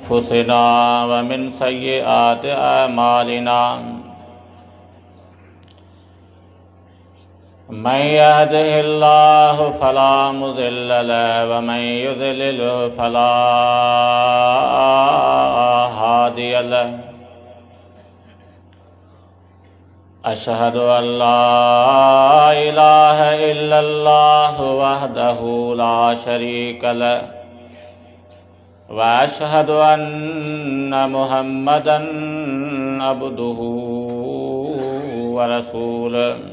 अनफुसिना व मिन सय्यिआति अमालिना मन यहदिहिल्लाहु फला मुदिल्ल लहु व मन युद्लिल्हु फला हादिय लहु। अशहदु अल्ला इलाहा इल्लल्लाहु वहदहु ला शरीक लहु व अशहदु अन्ना मुहम्मदन अब्दुहु व रसूलुहु।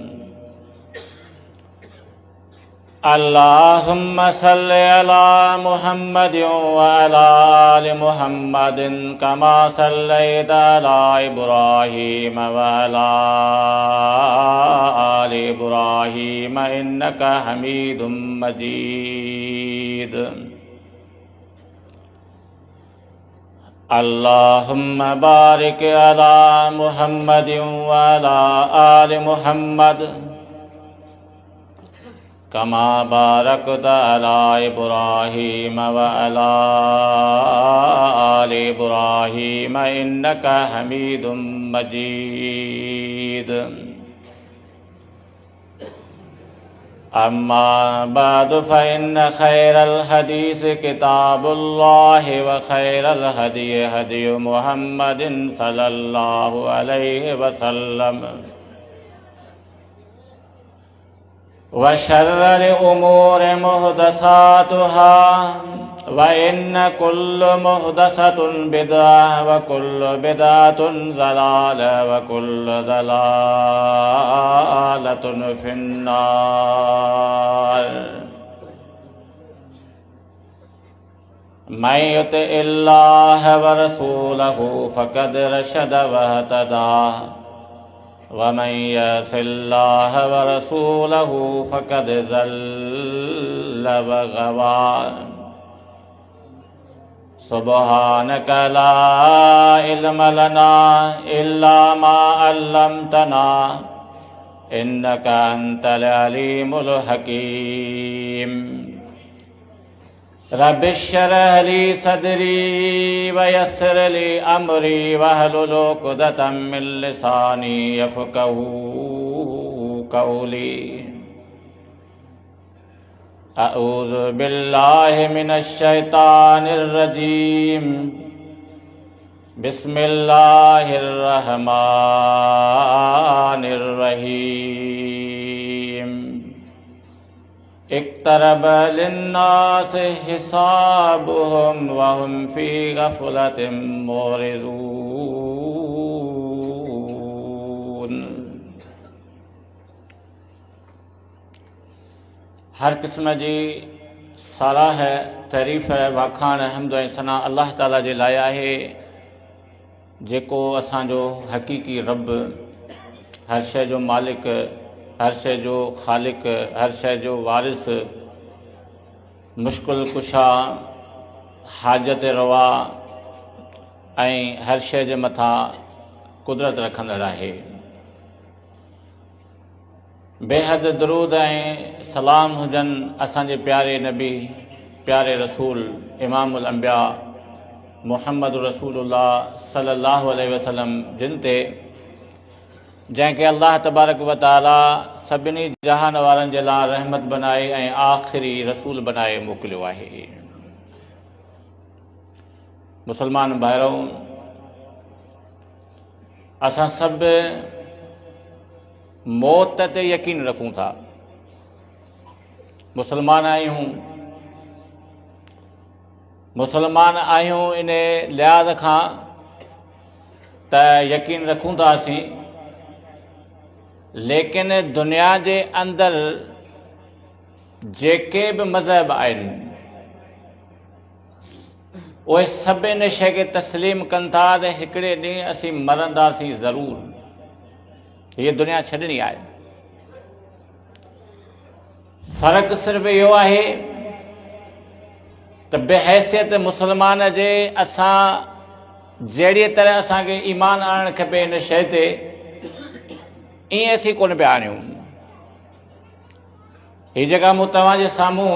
अल्लाहुम्मा सल्लि अला मुहम्मदिन व अला आलि मुहम्मदिन कमा सल्लैता अला इब्राहीम व अला आलि इब्राहीम इन्नका हमीदुम मजीद। अल्लाहुम्मा बारिक अला मुहम्मदिन व अला आलि मुहम्मद कमा बारकता अला इब्राहीम व अला आलि इब्राहीम इन्नका हमीदुम मजीद। अम्मा बादु फ़इन्न खैरल हदीस किताबुल्लाहि व खैरल हदी हदी मुहम्मदिन सल्लल्लाहु अलैहि वसल्लम व शर्रल उमूर मुहदसातुहा व इन्न कुल्लु मुहदसतुन बिदअह व कुल्लु बिदअतुन ज़लालह व कुल्लु ज़लालतुन फिन्नार। मन युतिइल्लाह व रसूलहु फ़क़द रशद वहतदा व मन यअसिल्लाह व रसूलहु फ़क़द ज़ल्ल व ग़वा। सुब्हानक ला इल्म लना इल्ला मा अल्लमतना इन्नका अंतल अलीमुल हकीम। रब्बिश्रह ली सदरी व यस्सिर ली अमरी वहलुल उक़दतम मिन लिसानी यफ़क़हू क़ौली। अऊज़ु बिल्लाहि मिनश शैतानिर रजीम। बिस्मिल्लाहिर रहमानिर रहीम। इक़्तरब लिन्नासि हिसाबुहुम व हुम फ़ी ग़फ़लतिम मुअरिज़ून। हर क़िस्म जी साराह है, तारीफ़ है, वाखाण हम्द ऐं सना अल्लाह ताला जे लाइ आहे, जेको असांजो हक़ीक़ी रब, हर शइ जो मालिक, हर शइ जो ख़ालिक, हर शइ जो वारिस, मुश्किल कुशा, हाजत रवा ऐं हर शइ जे मथां कुदरत रखंदड़ आहे। बेहद दरूद ऐं सलाम हुजनि असांजे प्यारे नबी, प्यारे रसूल, इमामुल अंबिया मुहम्मद रसूलुल्लाह सल्लल्लाहु अलैहि वसल्लम जिन ते, जंहिंखे अल्लाह तबारक व तआला सभिनी जहान वारनि जे लाइ रहमत बनाए ऐं आख़िरी रसूल बनाए मोकिलियो आहे। मुसलमान भाइरो, असां सभु मौत ते यकीन रखूं था। मुसलमान आहियूं इन लिहाज़ खां त यकीन रखूं था असीं, लेकिन दुनिया जे अंदरि जेके बि मज़हब आहिनि उहे सभु इन शइ खे तस्लीम कनि था त हिकिड़े ॾींहुं असीं मरंदासीं ज़रूरु, हीअ दुनिया छॾणी आहे। फ़र्क़ु सिर्फ़ु इहो आहे त बेहैसियत मुसलमान जे असां जहिड़ीअ तरह असांखे ईमान आणणु खपे इन शइ ते, ईअं असीं कोन पिया आणियूं। हीअ जेका मूं तव्हांजे साम्हूं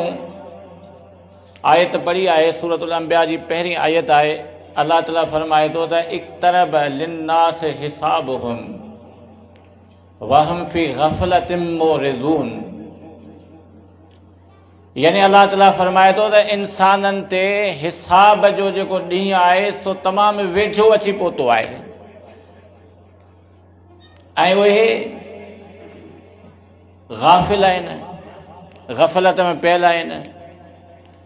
आयत पढ़ी आहे, सूरतुल अंबिया जी पहिरीं आयत आहे, अल्लाह ताला फरमाए थो त इक़्तरब लिन्नास हिसाबुहुम वहम फी गफ़लतिम मुरिज़ून। यानी अल्लाह ताला फरमाए थो त इंसाननि ते हिसाब जो जेको ॾींहुं आहे सो तमामु वेझो अची पहुतो आहे ऐं उहे गाफ़िल आहिनि, गफ़लत में पियल आहिनि,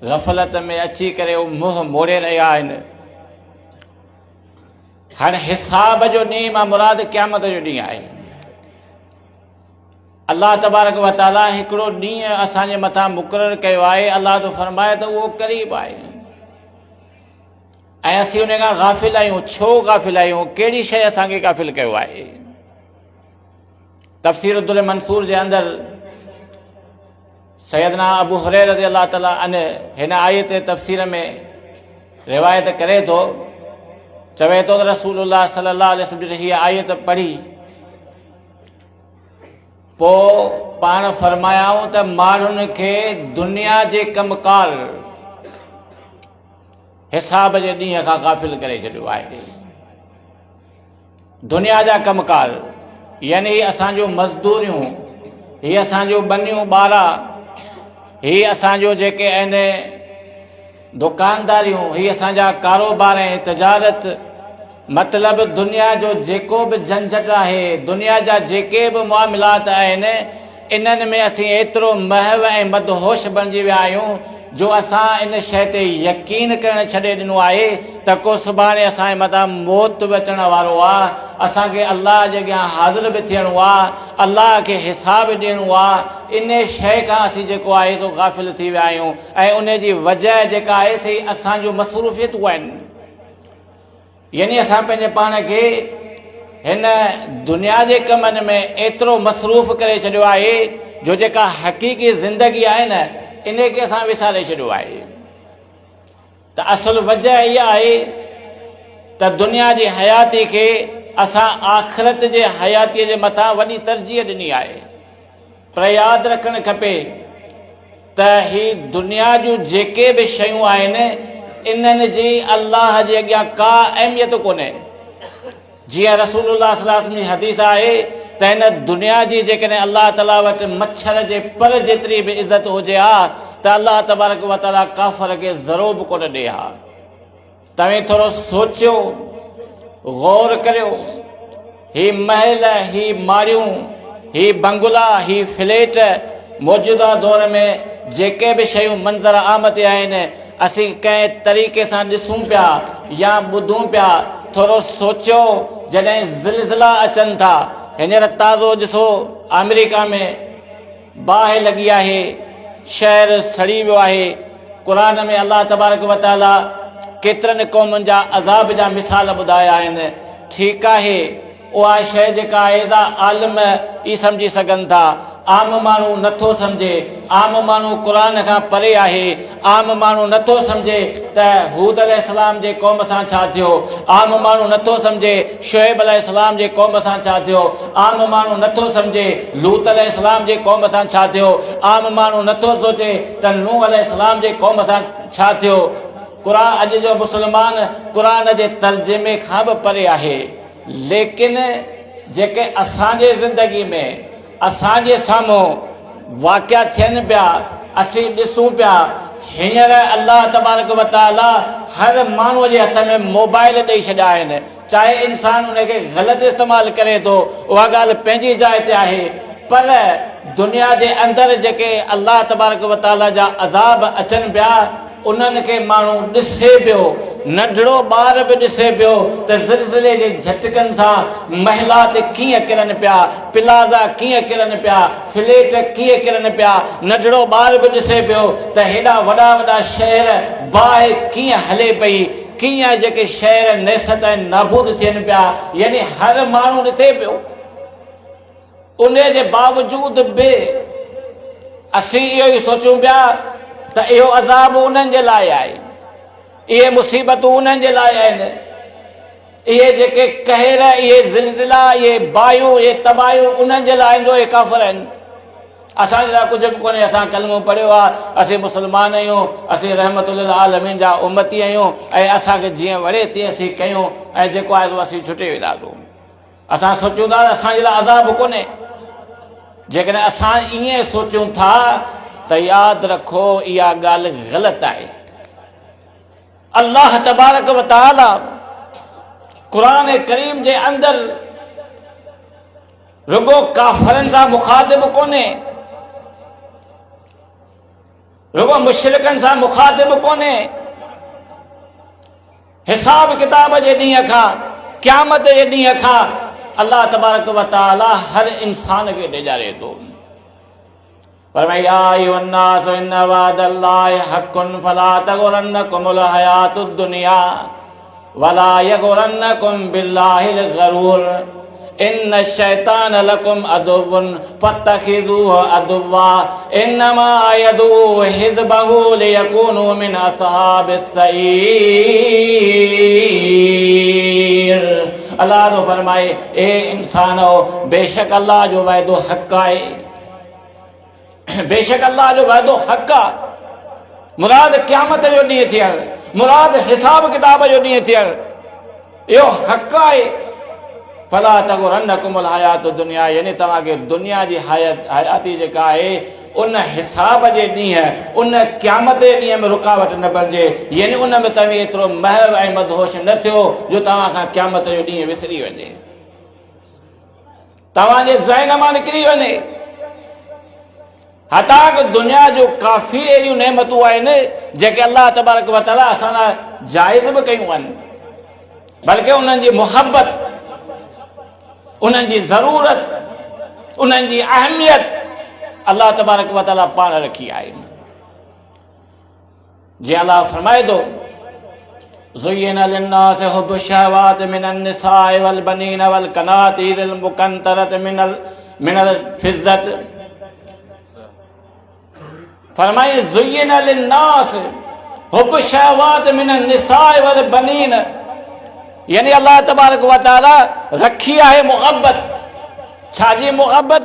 गफ़लत में अची करे उहे मुंहुं मोड़े रहिया आहिनि। हाणे हिसाब जो ॾींहुं मां मुराद क़यामत जो ॾींहुं आहे। अल्लाह तबारक व तआला हिकिड़ो ॾींहुं असांजे मथां मुक़ररु कयो आहे। अल्लाह तो फरमाए त उहो क़रीब आहे ऐं असीं उन खां गाफ़िल आहियूं। छो गाफ़िल आहियूं? कहिड़ी शइ असांखे गाफ़िल कयो आहे? तफ़सीर दुर मंसूर जे अंदरि सैयदना अबू हुरैरा रज़ी अल्लाह ताला अन हिन आयत तफ़सीर में रिवायत करे थो, चवे थो त रसूलुल्लाह सल्लल्लाहु अलैहि वसल्लम हीअ आयत पढ़ी पोइ पाण फरमायाऊं त माण्हुनि खे दुनिया जे कमकार हिसाब जे ॾींहं खां गाफ़िल करे छॾियो आहे। दुनिया जा कमकार यानी असांजो मज़दूरियूं, हीअ असांजो बनियूं ॿारा, हीअ असांजो जेके आहिनि दुकानदारियूं, हीअ असांजा कारोबार ऐं तिजारत, मतिलबु दुनिया जो जेको बि झंझट आहे, दुनिया जा जेके बि मामलात आहिनि, इन्हनि में असीं एतिरो महव ऐं मदहोश बणिजी विया आहियूं जो असां इन शइ ते यकीन करणु छॾे ॾिनो आहे त को सुभाणे असांजे मथां मौत बि अचण वारो आहे, असांखे अल्लाह जे अॻियां हाज़िर बि थियणो आहे, अल्लाह खे हिसाब ॾियणो आहे। इन शइ खां असीं जेको आहे सो गाफ़िल थी विया आहियूं ऐं उन जी वजह जेका आहे सही असांजूं मसरूफ़ियतूं आहिनि। यानी असां पंहिंजे पाण खे हिन दुनिया जे कमनि में एतिरो मसरूफ़ करे छॾियो आहे जो जेका हक़ीक़ी ज़िंदगी आहे न, इन खे असां विसारे छॾियो आहे। त असुल वजह इहा आहे त दुनिया जी हयाती खे असां आख़िरत जे हयातीअ जे मथां वॾी तरजीह ॾिनी आहे। पर यादि रखणु खपे त ही दुनिया जूं जेके बि शयूं आहिनि, इन्हनि जी अल्लाह जे अॻियां का अहमियत कोन्हे। जीअं रसूलुल्लाह सल्लल्लाहु अलैहि वसल्लम जी हदीस आहे त हिन दुनिया जी जेकॾहिं अल्लाह ताला वटि मच्छर जे पर जेतिरी बि इज़त हुजे हा त अल्लाह तबारक व तआला काफ़र खे ज़रो बि कोन ॾे हा। तव्हां थोरो सोचियो, गौर करियो, ही महल, ही माड़ियूं, ही बंगला, ही फ्लैट, मौजूदा दौर में जेके बि शयूं मंज़र आम ते आहिनि, असीं कंहिं तरीक़े सां ॾिसूं पिया या ॿुधूं पिया। थोरो सोचियो, जॾहिं ज़िलज़िला अचनि था, हींअर ताज़ो ॾिसो अमेरिका में बाहि लॻी आहे, शहर सड़ी वियो आहे। क़ुरान में अल्लाह तबारक व तआला केतिरनि क़ौमुनि जा अज़ाब जा मिसाल ॿुधाया आहिनि। ठीकु आहे, उहा शइ जेका आहे सा आलिम ई सम्झी सघनि था, आम माण्हू नथो सम्झे। आम माण्हू क़ुरान खां परे आहे। आम माण्हू नथो सम्झे त हूद अलैहिस्सलाम जे क़ौम सां छा थियो। आम माण्हू नथो सम्झे शुएब अलैहिस्सलाम जे क़ौम सां छा थियो। आम माण्हू नथो सम्झे लूत अलैहिस्सलाम जे क़ौम सां छा थियो। आम माण्हू नथो सोचे त नूह अलैहिस्सलाम जे क़ौम सां छा थियो। क़ुरान अॼु जो मुस्लमान क़ुरान जे तर्जुमे खां बि परे आहे। लेकिन जेके असांजे ज़िंदगी में असांजे साम्हूं वाक़िया थियनि पिया, असीं ॾिसूं पिया। हींअर अल्लाह तबारक व तआला हर माण्हूअ जे हथ में मोबाइल ॾेई छॾिया आहिनि। चाहे इंसान उनखे ग़लति इस्तेमालु करे थो, उहा ॻाल्हि पंहिंजी जाइ ते आहे, पर दुनिया जे अंदरि जेके अल्लाह तबारक व तआला जा अज़ाब अचनि पिया, उन्हनि खे माण्हू ॾिसे पियो। नंढड़ो ॿार बि ॾिसे पियो त ज़िलज़िले जे झटकनि सां महिलात कीअं किरनि पिया, प्लाज़ा कीअं किरनि पिया, फ्लैट कीअं किरनि पिया। नंढड़ो ॿार बि ॾिसे पियो त हेॾा वॾा वॾा शहर बाहि कीअं हले पई, कीअं जेके शहर नेस्त ऐं नाबूद थियनि पिया। यानी हर माण्हू ॾिसे पियो। उन जे बावजूद बि असीं इहो ई सोचूं पिया त इहो अज़ाब उन्हनि जे लाइ आहे, इहे मुसीबतूं उन्हनि जे लाइ आहिनि, इहे जेके कहर, इहे ज़िलज़िला, इहे बायूं, इहे तबाहियूं उन्हनि जे लाइ जो इहे काफ़िर आहिनि। असांजे लाइ कुझु बि कोन्हे। असां कलमो पढ़ियो आहे, असीं मुस्लमान आहियूं, असीं रहमतुल आलमीन जा उम्मती आहियूं ऐं असांखे जीअं वणे तीअं असीं कयूं ऐं जेको आहे असीं छुटे वेंदासूं। असां सोचियूं था असांजे लाइ अज़ाब कोन्हे। जेकॾहिं असां ईअं सोचियूं था त यादि रखो इहा ॻाल्हि ग़लति आहे। अल्लाह तबारक व तआला क़ुरान करीम जे अंदरि रुगो काफ़रनि सां मुखातिब कोन्हे, रुगो मुशरिकनि सां मुखातिब कोन्हे। हिसाब किताब जे ॾींहं खां, क़यामत जे ॾींहं खां अल्लाह तबारक व तआला हर इंसान खे ॾेजारे थो। फरमाया या अय्युहन्नास इन्न वअदल्लाहि हक़्क़ुन फला तग़ुरन्नकुमुल हयातुद दुनिया वला यग़ुरन्नकुम बिल्लाहिल गरूर इन्न शैतान लकुम अदुव्वुन फत्तखिज़ूहु अदुव्वा इन्नमा यदऊ हिज़्बहु लियकूनु मिन असहाबिस सईर। अल्लाह तो फरमाए ए इंसानो, बेशक अल्लाह जो वाइदो हक़ आहे, बेशक अल्लाह जो वाइदो हक़ आहे। मुराद क़यामत जो ॾींहुं थियणु, मुराद हिसाब किताब जो ॾींहुं थियणु, इहो हक़ आहे। फला तग़ुरन्नकुमुल हयातुद दुनिया, यानी तव्हांखे दुनिया जी हयाती जेका आहे उन हिसाब जे ॾींहुं, उन क़यामत जे ॾींहं में रुकावट न बणिजे। यानी उन में तव्हां एतिरो महव ऐं मदहोश न थियो जो तव्हां खां क़यामत जो ॾींहुं विसरी वञे, तव्हांजे ज़हन मां निकिरी वञे। हता कि दुनिया जो काफ़ी अहिड़ियूं नेमतूं आहिनि जेके अल्लाह तबारक व तआला असां लाइ जाइज़ बि कयूं आहिनि, बल्कि उन्हनि जी मुहबत, उन्हनि जी ज़रूरत, उन्हनि जी अहमियत अल्लाह तबारक व तआला पाण रखी आहे। जीअं अल्लाह फरमाए थो ज़ुय्यिना लिन्नासि हुब्बु शहवाति मिनन निसाइ वल बनीन वल कनातीरिल मुक़ंतरति मिनल फिज़्ज़त। फरमाए ज़ुय्यिना लिन्नासि हुब्बु शहवाति मिनन निसाइ वल बनीन, यानी अल्लाह तबारक व तआला रखी आहे मुहब्बत। छाजी मुहब्बत?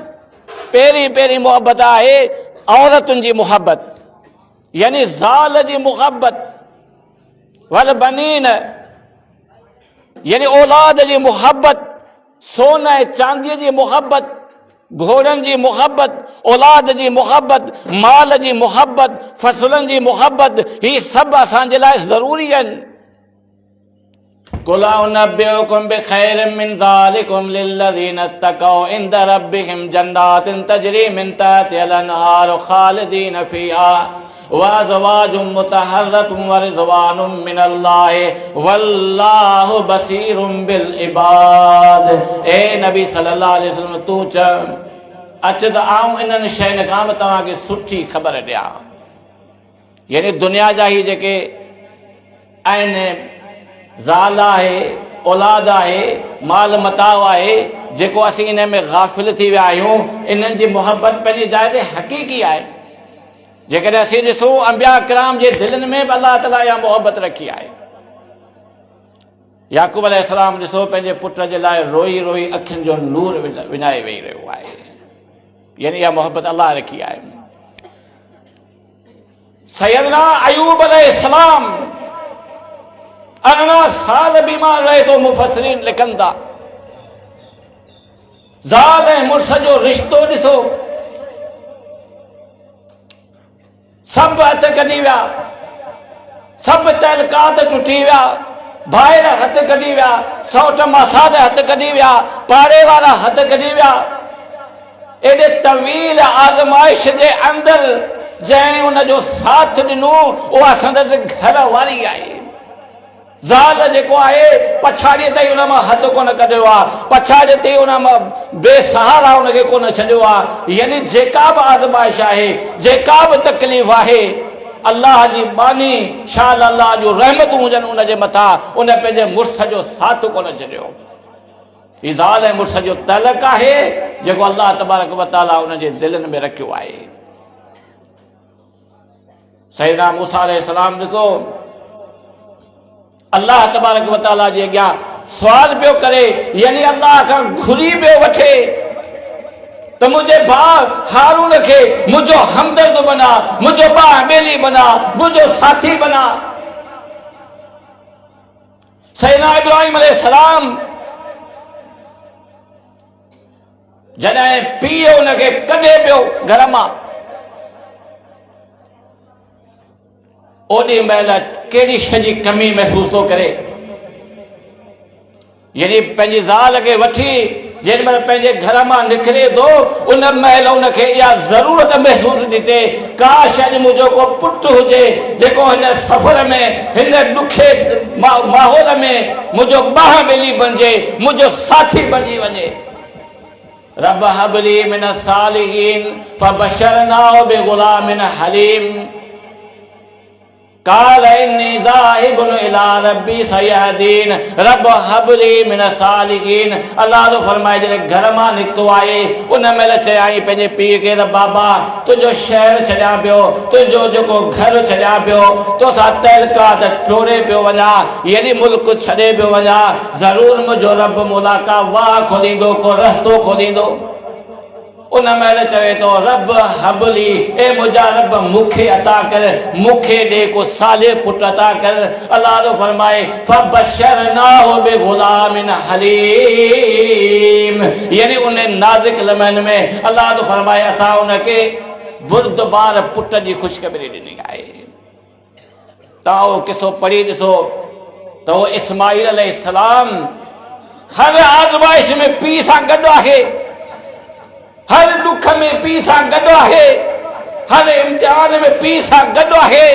पहिरीं पहिरीं मुहब्बत आहे औरतुनि जी मुहब्बत, यानी ज़ाल जी मुहब्बत। वल बनीन, यानी औलाद जी मुहब्बत, सोन ऐं चांदीअ जी मुहब्बत, घोड़नि जी मुहब्बत, औलाद जी मुहब्बत, माल जी मुहब्बत, फसलनि जी मुहब्बत, ही सभु असांजे लाइ ज़रूरी आहिनि। कुल उनब्बिउकुम बिखैरिम मिन ज़ालिकुम लिल्लज़ीना इत्तक़ौ इंद रब्बिहिम जन्नातिन तजरी मिन तहतिहल अनहार खालिदीन फ़ीहा व अज़वाजुम मुतहर्रतुम व रिज़वानुम मिनल्लाहि वल्लाहु बसीरुम बिल इबाद। ए नबी सल्लल्लाहु अलैहि वसल्लम, तू चव अच त आऊं इन्हनि शयुनि खां तव्हांखे सुठी ख़बर ॾियां। यानी दुनिया जा ही जेके आहिनि, ज़ाल आहे, औलाद आहे, माल मताउ आहे, जेको असीं इन में गाफ़िल थी विया आहियूं, इन्हनि जी मुहबत पंहिंजी जाइ ते हक़ीक़ी आहे। जेकॾहिं असीं ॾिसूं अंबिया किराम जे दिलनि में बि अल्लाह ताला इहा मुहबत रखी आहे। याक़ूब अलैहिस्सलाम ॾिसो पंहिंजे पुट जे लाइ रोई रोई अखियुनि जो नूर विञाए वेही रहियो आहे, यानी इहा मुहबत अल्लाह रखी आहे। सैयदना अयूब अलैहिस्सलाम 18 साल बीमार रहे तो मुफ़स्सिरीन लिखनि था। ज़ाल ऐं मुड़स जो रिश्तो ॾिसो, सभु हथ कढी विया, सभु तहलकात टुटी विया, भाइर हथ कढी विया, सौट मासाद हथ कढी विया, पाड़े वारा हथ कढी विया। एॾे तवील आज़माइश जे अंदरि जंहिं उनजो साथ ॾिनो उहा संदसि घर वारी आहे। ज़ाल जेको आहे पछाड़ीअ ताईं उन मां हथ कोन कढियो आहे, पछाड़ीअ ताईं उन मां बेसहारा उनखे कोन छॾियो आहे। यानी जेका बि आज़माइश आहे, जेका बि तकलीफ़ आहे, अल्लाह जी बानी शाल अल्लाह जो रहमतूं हुजनि उनजे मथां, उन पंहिंजे मुड़स जो साथ कोन छॾियो। ही ज़ाल ऐं मुड़स जो तलक आहे जेको अल्लाह तबारक व तआला उनजे दिलनि में रखियो आहे। सैयदना मूसा अलैहिस्सलाम ॾिसो, अल्लाह तबारक व तआला जे अॻियां सुवाल पियो करे, यानी अल्लाह खां घुरी पियो वठे तो मुझे भाउ हारून खे मुझो हमदर्द बना, मुझो भाउ बेली बना, मुझो साथी बना। सैयदना इब्राहिम अलैहिस्सलाम जॾहिं पीउ उनखे कढे पियो घर मां, ओॾी महिल कहिड़ी शइ जी कमी महसूस थो करे। यानी पंहिंजी ज़ाल खे वठी जेॾी महिल पंहिंजे घर मां निकिरे थो, उन महिल उनखे इहा ज़रूरत महसूस थी थिए, काश अॼु मुंहिंजो को पुटु हुजे जेको हिन सफ़र में, हिन ॾुखे माहौल में मुंहिंजो बाह ॿेली बणिजे, मुंहिंजो साथी बणिजी वञे। रब हबली मिन सालिहीन फबशरनाहु बिगुलामिन हलीम काल इन्नी ज़ाहिबुन इला रब्बी सयहदीन। रब हबली मिन सालिहीन, अल्लाह तो फरमाए जॾहिं घर मां निकितो आहे उन महिल चयाई पंहिंजे पीउ खे, बाबा तुंहिंजो शहर छॾियां पियो, तुंहिंजो जेको घर छॾियां पियो, तोसां तहलकात टोड़े पियो वञा, यदि मुल्क छॾे पियो वञा, ज़रूर मुंहिंजो रब मुलाका वाह खोलींदो, को रस्तो खोलींदो। उन महिल चवे तो रब हबली, ए मुंहिंजा रब मूंखे अता कर, मूंखे ॾे को साले पुट अता कर। अल्लाह तो फरमाए फबशरनाहु बिगुलामिन हलीम, यानी उन नाज़िक लम्हनि में अल्लाह तो फरमाए असां उनखे बुर्दबार पुट जी ख़ुशख़बरी ॾिनी आहे। तव्हां उहो किसो पढ़ी ॾिसो त उहो इस्माईल अलैहिस्सलाम हर आज़माइश में पीउ सां गॾु आहे, हर दुख में पीउ सां गॾु आहे, हर इम्तिहान में पीउ सां गॾु आहे।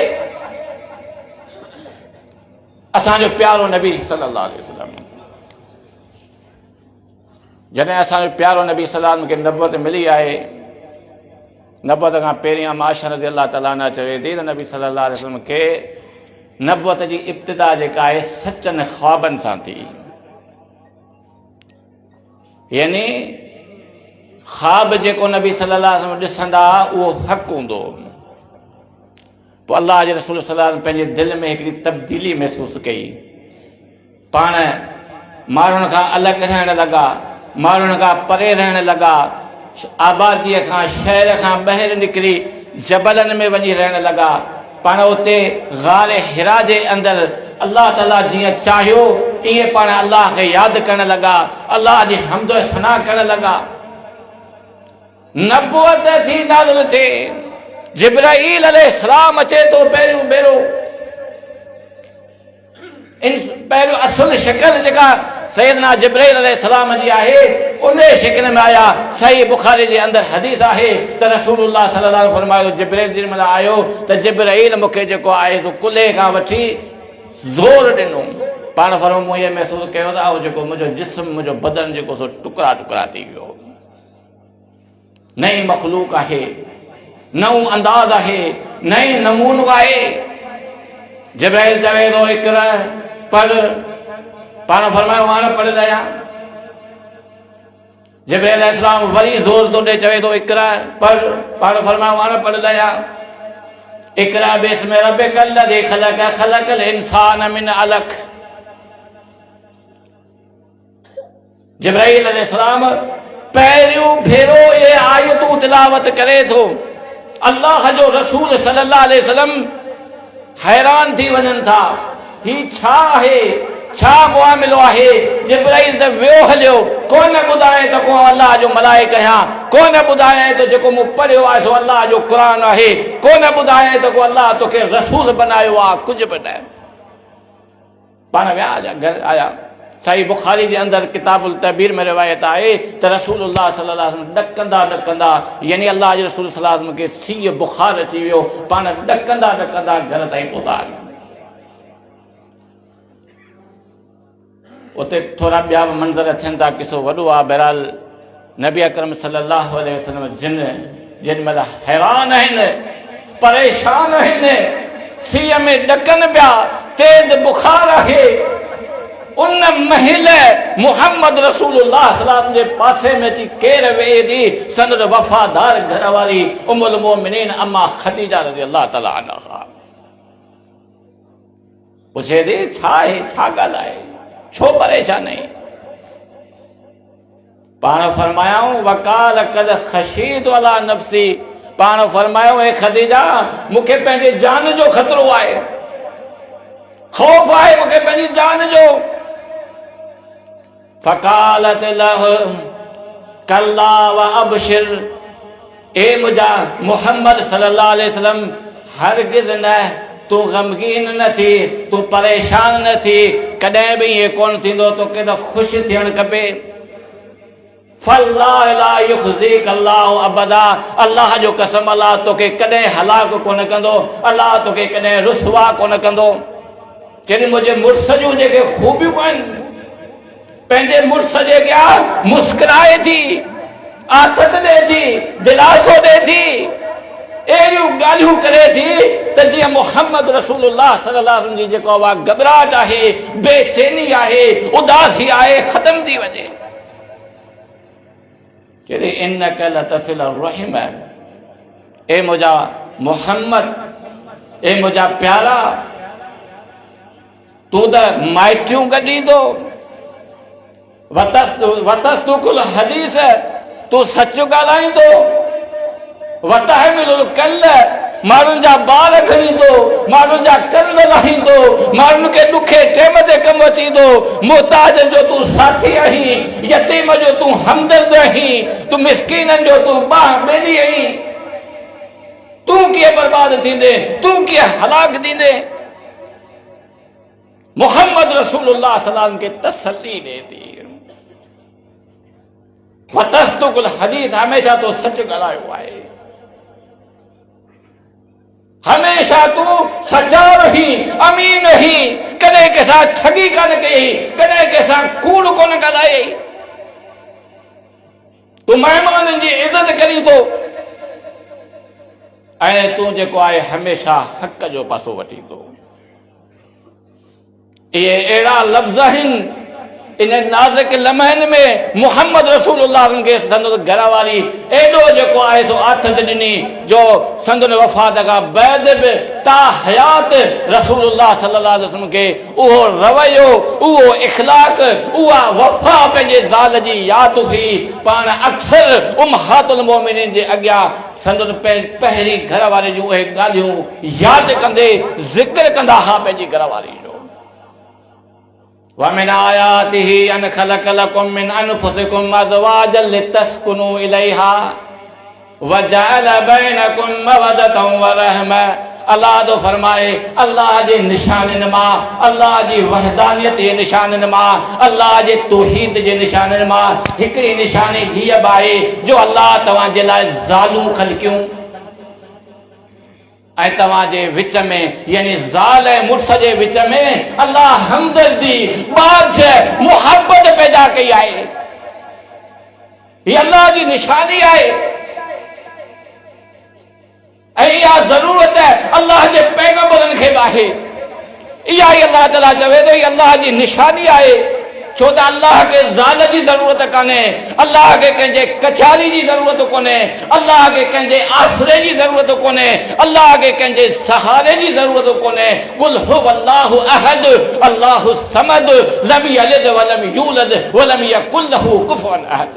असांजो प्यारो नबी सल्लल्लाहु अलैहि वसल्लम, जॾहिं असांजो प्यारो नबी सल्लल्लाहु अलैहि वसल्लम खे नबुवत मिली आहे, नबुवत खां पहिरियां आयशा रज़ियल्लाहु तआला अन्हा चवे थी त नबी सल्लल्लाहु अलैहि वसल्लम खे नबुवत जी इब्तिदा जेका आहे सचनि ख्वाबनि सां थी। यानी ख्वाब जेको नबी सल्लल्लाहु अलैहि वसल्लम ॾिसंदा उहो हक़ हूंदो। पोइ अल्लाह जे रसूल सल्लल्लाहु अलैहि वसल्लम पंहिंजे दिलि में हिकिड़ी तब्दीली महसूस कई, पाण माण्हुनि खां अलॻि रहण लॻा, माण्हुनि खां परे रहण लॻा, आबादीअ खां शहर खां ॿाहिरि निकिरी जबलनि में वञी रहण लॻा। पाण उते ग़ारे हिरा जे अंदरि अल्लाह ताला जीअं चाहियो ईअं पाण अल्लाह खे यादि करण लॻा, अल्लाह जी हम्द ऐं सना करण लॻा। नबुवत थी नाज़िल थिए, जिब्राईल अलैहिस्सलाम अचे तो पहिरियों भेरो, पहिरियों असुल शक्ल जेका सैयदना जिब्राईल अलैहिस्सलाम जी आहे उन शक्ल में आया। सही बुखारी जे अंदरि हदीस आहे त रसूलुल्लाह सल्लल्लाहु अलैहि वसल्लम फरमायो, जिब्राईल जेॾी महिल आयो त जिब्राईल मूंखे जेको आहे सो कुल्हे खां वठी ज़ोर ॾिनो। पाण फरमायो मूं इहो महसूस कयो त उहो जेको मुंहिंजो जिस्म, मुंहिंजो बदन जेको सो टुकड़ा टुकड़ा थी वियो। नई मखलूक आहे, नओं अंदाज़ आहे, नई नमूनो आहे। जिब्राईल चवे थो इक़रा पढ़, पाण फरमायो हाणे पढ़ लया। जिब्राईल अलैहिस्सलाम वरी ज़ोर थो ॾे, चवे थो इक़रा पढ़, पाण फरमायो हाणे पढ़ लया। इक़रा बिस्मि रब्बिकल लज़ी ख़लक़, ख़लक़ल इंसान मिन अलक़। जिब्राईल अलैहिस्सलाम पहिरियों भेरो ये आयतूं तिलावत करे थो। अल्लाह जो रसूल सल्लल्लाहु अलैहि वसल्लम हैरान थी वञनि था, ही छा आहे, छा मुआमिलो आहे। जिब्राईल त वियो हलियो, कोन ॿुधाए त को अल्लाह जो मलाइक आहियां, कोन ॿुधाए त जेको मूं पढ़ियो आहे सो अल्लाह जो क़ुरान आहे, कोन ॿुधाए त को अल्लाह तोखे रसूल बनायो आहे, कुझु बि न। पाण विया घर आया। सही बुखारी जे अंदरि किताबुल तबीर में रिवायत आहे त रसूलुल्लाह सल्लल्लाहु अलैहि वसल्लम ॾकंदा ॾकंदा, यानी अल्लाह जे रसूल सल्लल्लाहु अलैहि वसल्लम खे सीउ बुखार अची वियो, पाण ॾकंदा ॾकंदा घर ताईं पहुता। उते थोरा ॿिया बि मंज़र थियनि था, किसो वॾो आहे। बहरहाल नबी अकरम सल्लल्लाहु अलैहि वसल्लम जिन जेॾी महिल हैरान आहिनि, परेशान आहिनि, सीउ में ॾकनि पिया, तेज़ बुखार आहे, उन महिल मुहम्मद रसूलुल्लाह सल्लल्लाहु अलैहि वसल्लम जे पासे में थी केर वेहे थी, संदर वफ़ादार घर वारी उम्मुल मोमिनीन अम्मा खदीजा रज़ियल्लाहु तआला अन्हा। पुछे थी छा आहे, छा ॻाल्हि आहे, छो परेशान आहीं। पाण फरमायाऊं वकाल कद खशीत अला नफ्सी, पाण फरमायो ए खदीजा मूंखे पंहिंजे जान जो ख़तरो आहे, खौफ आहे मूंखे पंहिंजी जान जो। फकालत लह कल्ला व अबशिर, ए मुंहिंजा मोहम्मद सल्लल्लाहु अलैहि वसल्लम हरगिज़ न, तूं गमगीन न थी, तूं परेशान न थी, कॾहिं बि ईअं कोन थींदो, तोखे त ख़ुशि थियणु खपे। फल्लाह ला युख़ज़ीक अल्लाहु अबदा, अल्लाह जो कसम अल्लाह तोखे कॾहिं हलाक कोन कंदो, अल्लाह तोखे कॾहिं रुसवा कोन कंदो। चई मुंहिंजे मुड़ुस जूं जेके ख़ूबियूं आहिनि, पंहिंजे मुड़ुस जे अॻियां मुस्कुराए थी, आथत ॾे थी, दिलासो ॾे थी, अहिड़ियूं ॻाल्हियूं करे थी त जीअं मोहम्मद रसूलुल्लाह सल्लल्लाहु अलैहि वसल्लम जी जेको आहे घबराहट आहे, बेचैनी आहे, उदासी आहे, ख़तम थी वञे। चए इन्नक लतसिल अर्रहिम, ए मुंहिंजा मोहम्मद, ए मुंहिंजा प्यारा, तूं त माइटियूं गॾींदो, वतस्तुकुल हदीस, तूं सच ॻाल्हाईंदो, वतहमिलुल कल, माण्हुनि जा ॿार खणींदो, माण्हुनि जा कर्ज़ लाहींदो, माण्हुनि खे ॾुखे टेम ते कमु अचींदो, मुहताज जो तूं साथी आहीं, यतीम जो तूं हमदर्द आहीं, तूं मिस्कीननि जो तूं बाह ॿेली आहीं। तूं कीअं बर्बाद थींदे, तूं कीअं हलाक थींदे? मोहम्मद रसूलुल्लाह सल्लल्लाहु अलैहि वसल्लम खे तसल्ली ॾे थी। वतस्तुकुल हदीस, हमेशा तो सच ॻाल्हायो आहे, हमेशा तूं सचार रही, अमीन रही, कॾहिं कंहिंसां ठगी कोन कई, कॾहिं कंहिंसां कूड़ कोन ॻाल्हाई, तूं महिमाननि जी इज़त करी थो, ऐं तूं जेको आहे हमेशा हक़ जो पासो वठी थो। इहे अहिड़ा लफ़्ज़ आहिनि इन नाज़िक लम्हनि में मोहम्मद रसूलुल्लाह खे संदसि घर वारी एॾो जेको आहे सो आथत ॾिनी जो संदनि वफ़ात खां बैदि बि ता हयात रसूलुल्लाह सल्लल्लाहु अलैहि वसल्लम खे उहो रवैयो, उहो इख़लाक़, उहा वफ़ा पंहिंजे ज़ाल जी यादि हुई। पाण अक्सर उम्महातुल मोमिनीन जे अॻियां संदनि पहिरीं घर वारे जूं उहे ॻाल्हियूं यादि कंदे ज़िक्र कंदा हुआ पंहिंजी घर वारी जो। वमिन आयातिही अन खलक़ लकुम मिन अनफुसिकुम अज़वाजन लितस्कुनू इलैहा वजअल बैनकुम मवदतन व रहमा। अल्लाह तो फरमाए अल्लाह जे निशाननि मां, अल्लाह जी वहदानियत जे निशाननि मां, अल्लाह जे तौहीद जे निशाननि मां हिकिड़ी निशानी हीअ बि आहे जो अल्लाह तव्हांजे लाइ ज़ालूं ख़लक़ियूं ऐं तव्हांजे विच में, यानी ज़ाल ऐं मुड़ुस जे विच में अल्लाह हमदर्दी, बाज़, मुहब्बत पैदा कई आहे। हीअ अल्लाह जी निशानी आहे ऐं इहा ज़रूरत अल्लाह जे पैगंबरनि खे बि आहे। इहा ई अल्लाह ताला चवे थो हीअ अल्लाह जी निशानी आहे, छो त अल्लाह खे ज़ाल जी ज़रूरत कान्हे, अल्लाह खे कंहिंजे कचारी जी ज़रूरत कोन्हे, अल्लाह खे कंहिंजे आसरे जी ज़रूरत कोन्हे, अल्लाह खे कंहिंजे सहारे जी ज़रूरत कोन्हे। कुल हुवल्लाहु अहद अल्लाहु समद लम यलिद वलम यूलद वलम यकुल लहू कुफुवन अहद।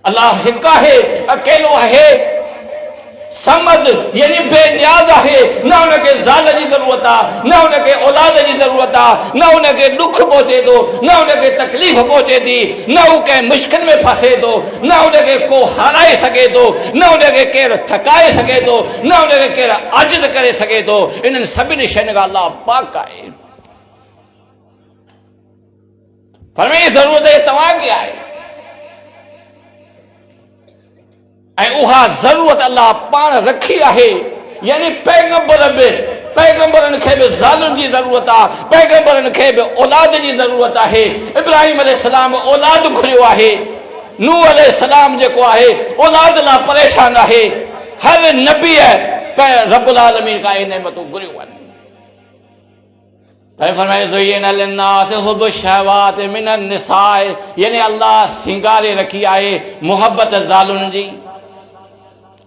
अल्लाह हिकु आहे, अकेलो आहे, समद यानी बेनियाज आहे, न उनखे ज़ाल जी ज़रूरत आहे, न उनखे औलाद जी ज़रूरत आहे, न उनखे ॾुख पहुचे थो, न उनखे तकलीफ़ पहुचे थी, न हू कंहिं मुश्किल में फासे थो, न उनखे को हाराए सघे थो, न उनखे केरु थकाए सघे थो, न उनखे केरु आजिज़ करे सघे थो। इन्हनि सभिनी शयुनि खां अल्लाह पाक आहे। पर इन ज़रूरत तव्हांखे आहे ऐं उहा ज़रूरत अल्लाह पाण रखी आहे। यानी पैगंबरनि खे बि ज़ालुनि जी ज़रूरत आहे, पैगंबरनि खे बि औलाद जी ज़रूरत आहे। इब्राहिम अलैहिस्सलाम औलाद घुरियो आहे, नूह अलैहिस्सलाम जेको आहे औलाद लाइ परेशान आहे। हर नबी रब्बुल आलमीन खां नेमतूं घुरियूं आहिनि। फरमाए ज़ुय्यिना लिन्नासि हुब्बु शहवाति मिनन निसाए, यानी अल्लाह सिंगारे रखी आहे मोहब्बत ज़ालुनि जी।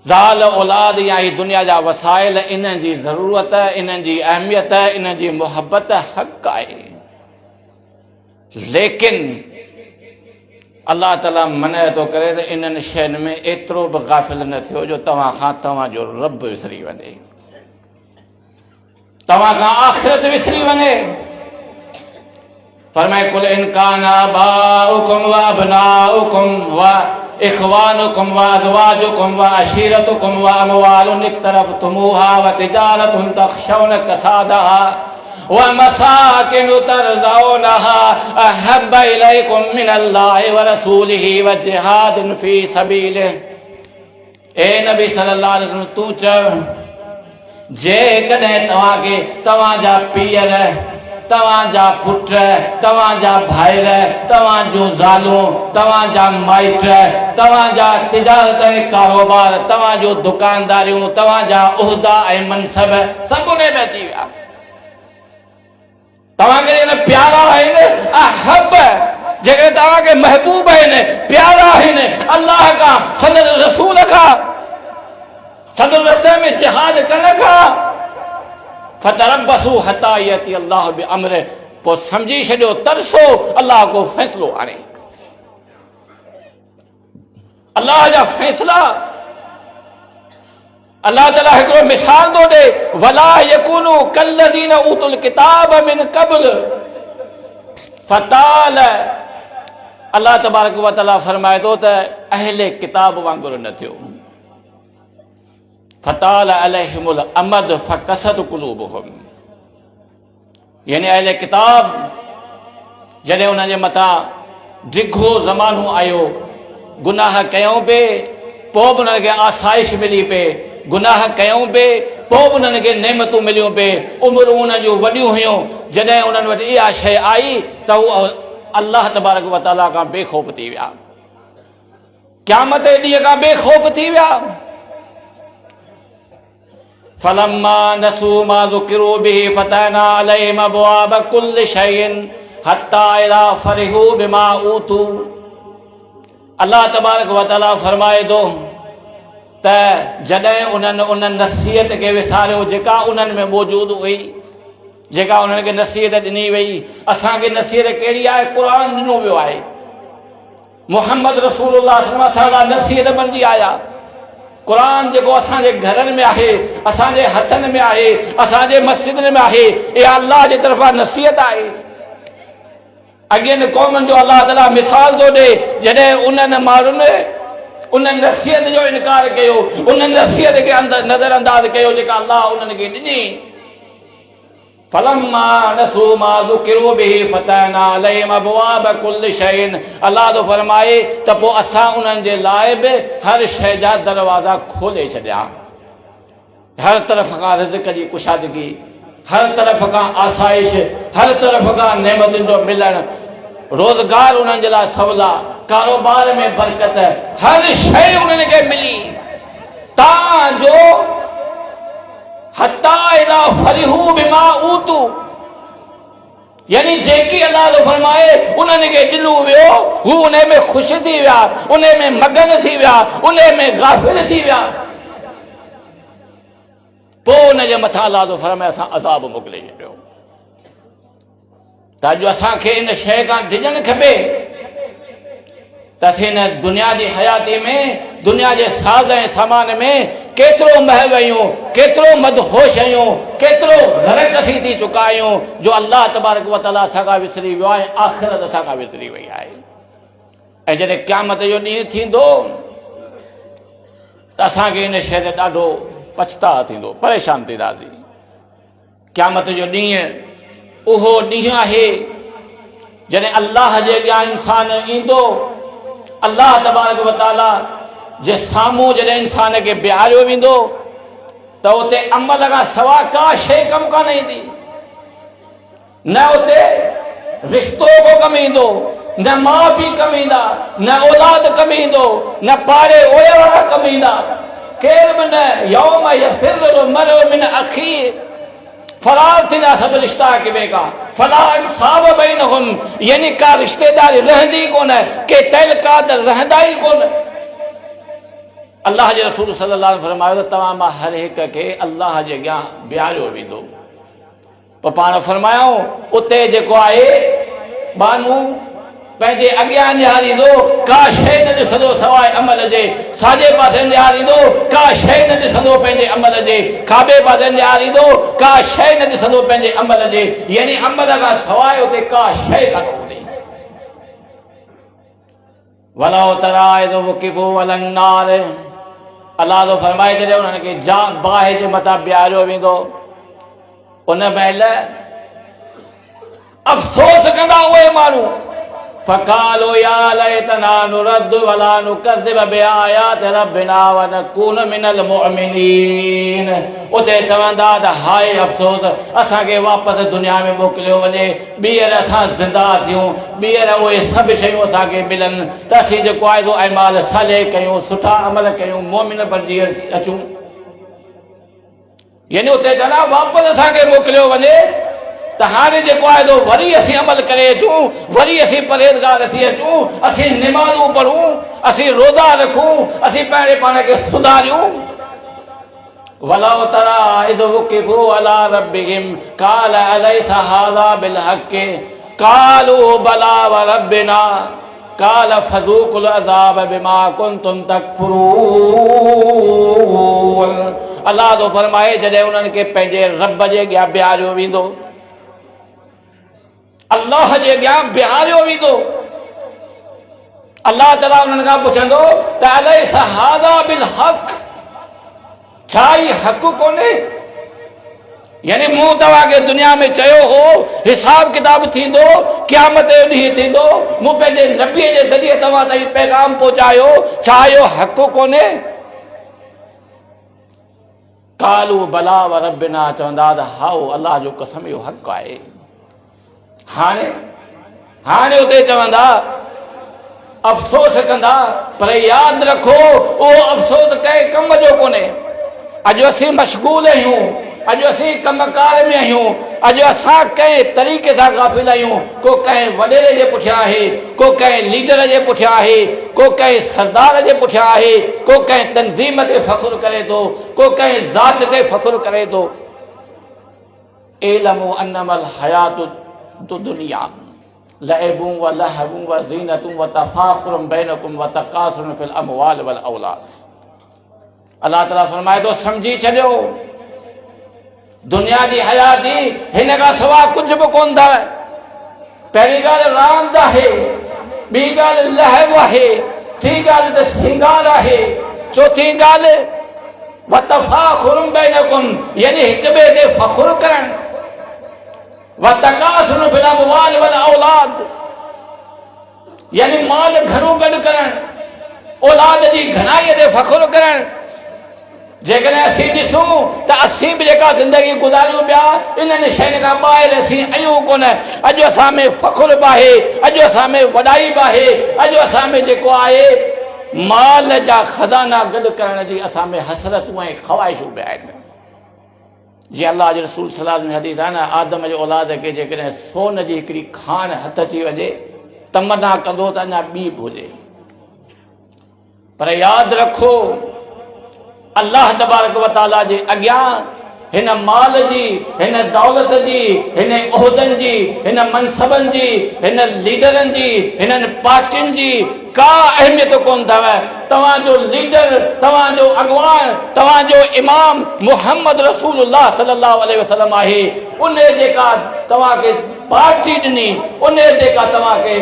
ज़ाल औलाद या ही दुनिया जा वसाइल, इन्हनि जी ज़रूरत, इन्हनि जी अहमियत, इन्हनि जी मोहब्बत हक़ आहे। लेकिन अल्लाह ताला मना थो करे त इन्हनि शयुनि में एतिरो बि गाफ़िल न थियो जो तव्हां खां तव्हांजो रब विसरी वञे, तव्हां खां आख़िरत विसरी वञे। फरमाए कुल इन कान आबाउकुम व अबनाउकुम व इखवानुकुम व अज़वाजुकुम व अशीरतुकुम व अमवालुन इक्तरफ्तुमूहा व तिजारतुन तख़शौन कसादहा व मसाकिन तरज़ौनहा अहब्ब इलैकुम मिनल्लाहि व रसूलिही व जिहादिन फी सबीलिह। ए नबी सल्लल्लाहु अलैहि वसल्लम तू चव जेकॾहिं तव्हांखे तव्हांजा पीअर, तव्हांजा पुट, तव्हांजा भाइर, तव्हांजो ज़ालूं, तव्हांजा माइट, तव्हांजा तिजारत ऐं कारोबार, तव्हांजो दुकानदारियूं, तव्हांजा उहिदा ऐं मनसब सभु उन में अची विया। तव्हांखे प्यारा आहिनि, अहब जेके तव्हांखे महबूब आहिनि, प्यारा आहिनि अल्लाह खां, संदसि रसूल खां, संदसि रस्ते में जिहाद करण खां। फतरब्बसू हत्ता यअती अल्लाह बिअम्रिह, पोइ सम्झी छॾियो, तरसो अल्लाह को फ़ैसिलो आणे। अल्लाह जा फ़ैसिला अल्लाह ताला हिकिड़ो मिसाल थो ॾे, वला यकूनु कल्लज़ीन ऊतुल किताब मिन क़ब्ल फताल। अल्लाह तबारक व तआला फरमाए थो त अहले किताब वांगुरु न थियो। फताल अलैहिमुल अमद फकसत कुलूबुहुम, यानी अहले किताब जॾहिं उन्हनि जे मथां डिघो ज़मानो आयो, गुनाह कयूं पिए, पोइ बि उन्हनि खे आसाइश मिली पए, गुनाह कयूं पिए, पोइ बि उन्हनि खे नेमतूं मिलियूं पे, उमिरूं उन्हनि जूं वॾियूं हुयूं। जॾहिं उन्हनि वटि इहा शइ आई त उहे अल्लाह तबारक व तआला खां बेखौफ़ थी विया, क़यामत जे ॾींहं खां बेखौफ़ थी विया। फलम्मा नसू मा ज़ुकिरू बिही फतहना अलैहिम अबवाब कुल्लि शैइन हत्ता इज़ा फरिहू बिमा ऊतू। अल्लाह तबारक व तआला फरमाए थो त जॾहिं उन्हनि उन नसीहत खे विसारियो जेका उन्हनि में मौजूदु हुई, जेका उन्हनि खे नसीहत ॾिनी वई। असांखे नसीहत कहिड़ी आहे? क़ुर ॾिनो वियो आहे, मुहम्मद रसूलुल्लाह सल्लल्लाहु अलैहि वसल्लम नसीहत बणिजी आया। क़ुर जेको असांजे घरनि में आहे, असांजे हथनि में आहे, असांजे मस्जिदनि में आहे, इहा अल्लाह जे तरफ़ां नसीहत आहे। अॻियनि क़ौमनि जो अल्लाह ताला मिसाल थो ॾे, जॾहिं उन्हनि माण्हुनि उन नसीहत जो इनकार कयो, उन नसीहत खे नज़र अंदाज़ कयो जेका अल्लाह उन्हनि खे ॾिनी। फलम्मा नसू मा ज़ुकिरू बिही फतहना अलैहिम अबवाब कुल्लि शैइन। अल्लाह तो फरमाए त पोइ असां उन्हनि जे लाइ बि हर शइ जा दरवाज़ा खोले छॾिया। हर तरफ़ खां रिज़्क़ जी कुशादगी, हर तरफ़ खां आसाइश, हर तरफ़ खां नेमतुनि जो मिलणु, रोज़गार उन्हनि जे लाइ सवला, कारोबार में बरकत, हर शइ उन्हनि खे मिली। ताजो हत्ता इज़ा फरिहू बिमा ऊतू, यानी जेकी अल्लाह जो फरमाए उन्हनि खे ॾिनो वियो, हू उन में ख़ुशि थी विया, उन में मगन थी विया, उन में गाफ़िल थी विया। पोइ उन जे मथां अल्लाह जो फरमाए असां अज़ाब मोकिले छॾियो। त अॼु असांखे इन शइ खां डिॼणु खपे त असीं हिन दुनिया जी हयाती में, दुनिया जे साज़ ऐं सामान में केतिरो महव आहियूं, केतिरो मदहोश आहियूं, केतिरो ग़रक़ असीं थी चुका आहियूं, जो अल्लाह तबारक व तआला असांखां विसरी वियो आहे, आख़िरत असांखां विसरी वई आहे। ऐं जॾहिं क़यामत जो ॾींहुं थींदो त असांखे इन शइ ते ॾाढो पछतावा थींदो, परेशान थींदासीं। क़यामत जो ॾींहुं उहो ॾींहुं आहे जॾहिं अल्लाह जे अॻियां इंसान ईंदो, अल्लाह तबारक व तआला जे साम्हूं जॾहिं इंसान खे बीहारियो वेंदो त उते अमल खां सवा का शइ कमु कान ईंदी। न उते रिश्तो को कमु ईंदो, न माउ पीउ कमु ईंदा, न औलाद कमु ईंदो, न पाड़े ओड़े वारा कमु ईंदा, केर बि न। यौम यफिर्रुल मरउ मिन अखीह, फरार थींदा सभु रिश्ता हिक ॿिए खां। फला इंसाफ़ बैनहुम, यानी का रिश्तेदारी रहंदी कोन, के तइलुकात रहंदा ई कोन। अल्लाह जे रसूल सल्लल्लाहु अलैहि वसल्लम फरमायो त तव्हां मां हर हिक खे अल्लाह जे अॻियां बीहारियो वेंदो। पोइ पाण फरमायूं उते जेको आहे बानू पंहिंजे अॻियां निहारींदो, का शइ न ॾिसंदो सवाइ अमल जे, साॼे पासे निहारींदो, का शइ न ॾिसंदो पंहिंजे अमल जे, खाॿे पासे निहारींदो, का शइ न ॾिसंदो पंहिंजे अमल जे, यानी अमल खां सवाइ उते का शइ कान हूंदी। वलाउ तरा इज़ वुक़िफ़ू अलन नार, अलाह थो फरमाए जॾहिं उन्हनि खे बाहि जे मथां बीहारियो वेंदो, उन महिल अफ़सोस कंदा उहे माण्हू, फ़क़ालू या लैतना नुरद्दु वला नुकज़्ज़िब बिआयाति रब्बिना वनकून मिनल मुअमिनीन। उते चवंदा त हाय अफ़सोस, असांखे वापसि दुनिया में मोकिलियो वञे, ॿीहर असां ज़िंदा थियूं, ॿीहर उहे सभु शयूं असांखे मिलनि त असीं जेको आहे अमाल साले कयूं, सुठा अमल कयूं, मोमिन बणिजी अचूं। यानी उते चवंदा वापसि असांखे मोकिलियो वञे त हाणे जेको आहे वरी असीं अमल करे अचूं, वरी असीं परहेज़गार थी अचूं, असीं निमाज़ूं पढ़ूं, असीं रोज़ा रखूं, असीं पंहिंजे पाण खे सुधारियूं। वलाउ तरा इज़ वुक़िफ़ू अला रब्बिहिम क़ाल अलैस हाज़ा बिल हक़्क़ क़ालू बला व रब्बिना क़ाल फ़ज़ूक़ुल अज़ाब बिमा कुंतुम तकफ़ुरून। अलाह थो फरमाए जॾहिं उन्हनि खे पंहिंजे रब जे अॻियां बीहारियो वेंदो, अल्लाह जे अॻियां बीहारियो वेंदो, अल्लाह ताला उन्हनि खां पुछंदो त अलैस हाज़ा बिल हक़, छा ही हक़ कोन्हे? यानी मूं तव्हांखे दुनिया में चयो हो हिसाब किताब थींदो, क़यामत जो ॾींहुं थींदो, मूं पंहिंजे नबीअ जे ज़रिए तव्हां ताईं पैगाम पहुचायो, छा इहो हक़ कोन्हे? कालू बला व रब्बिना, चवंदा त हाओ अल्लाह जो कसम इहो हक़ आहे। हाणे उते चवंदा अफ़सोस कंदा, पर यादि रखो उहो अफ़सोस कंहिं कम जो कोन्हे। अॼु असीं मशगूल आहियूं, अॼु असीं कमकार में आहियूं, अॼु असां कंहिं तरीक़े सां गाफ़िल आहियूं, को कंहिं वॾेरे जे पुठियां आहे, को कंहिं लीडर जे पुठियां आहे, को कंहिं सरदार जे पुठियां आहे, को कंहिं तंज़ीम ते फ़ख़ुरु करे थो, को कंहिं ज़ात ते फ़ख़ुरु करे थो। इल्मु अन्नमल हयातु दुनिया लअबुं व लहवुं व ज़ीनतुं व तफ़ाख़ुरुं बैनकुम व तकासुरुं फ़िल अमवाल वल औलाद। अल्लाह ताला फरमाए थो सम्झी छॾियो, दुनिया जी हयाती हिन खां सवाइ कुझु बि कोन अथव। पहिरीं ॻाल्हि रांदि आहे, ॿी ॻाल्हि लहव आहे, टी ॻाल्हि त सिंगार आहे, चौथी ॻाल्हि व तफ़ाख़ुरुं बैनकुम, यानी हिक ॿिए ते फ़ख़ुरु करणु, व तकासुरुं फ़िल अमवाल वल औलाद, यानी माल घणो गॾु करणु, औलाद जी घणाईअ ते फ़ख़ुरु करणु। जेकॾहिं असीं ॾिसूं त असीं बि जेका ज़िंदगी गुज़ारियूं पिया इन्हनि शयुनि खां ॿाहिरि असीं आहियूं कोन। अॼु असां में फ़ख़ुरु बि आहे, अॼु असां में वॾाई बि आहे, अॼु असां में जेको आहे माल जा खज़ाना गॾु करण जी असां में हसरतूं ऐं ख़्वाहिशूं बि आहिनि। जीअं अल्लाह जे रसूल सल्लल्लाहु अलैहि वसल्लम हदीस आहे न, आदम जे औलाद खे जेकॾहिं सोन जी हिकिड़ी खान हथ अची वञे तमन्ना कंदो त अञा ॿी बि हुजे। पर यादि रखो अल्लाह तबारक व तआला जे अॻियां हिन माल जी, हिन दौलत जी, हिन उहिदनि जी, हिन मनसबनि जी, हिन लीडरनि जी, हिननि पार्टियुनि जी का अहमियत कोन अथव। तव्हांजो लीडर, तव्हांजो अॻवान, तव्हांजो इमाम मुहम्मद रसूलुल्लाह सल्लल्लाहु अलैहि वसल्लम आहे। उन जेका तव्हांखे पार्टी ॾिनी, उन जेका तव्हांखे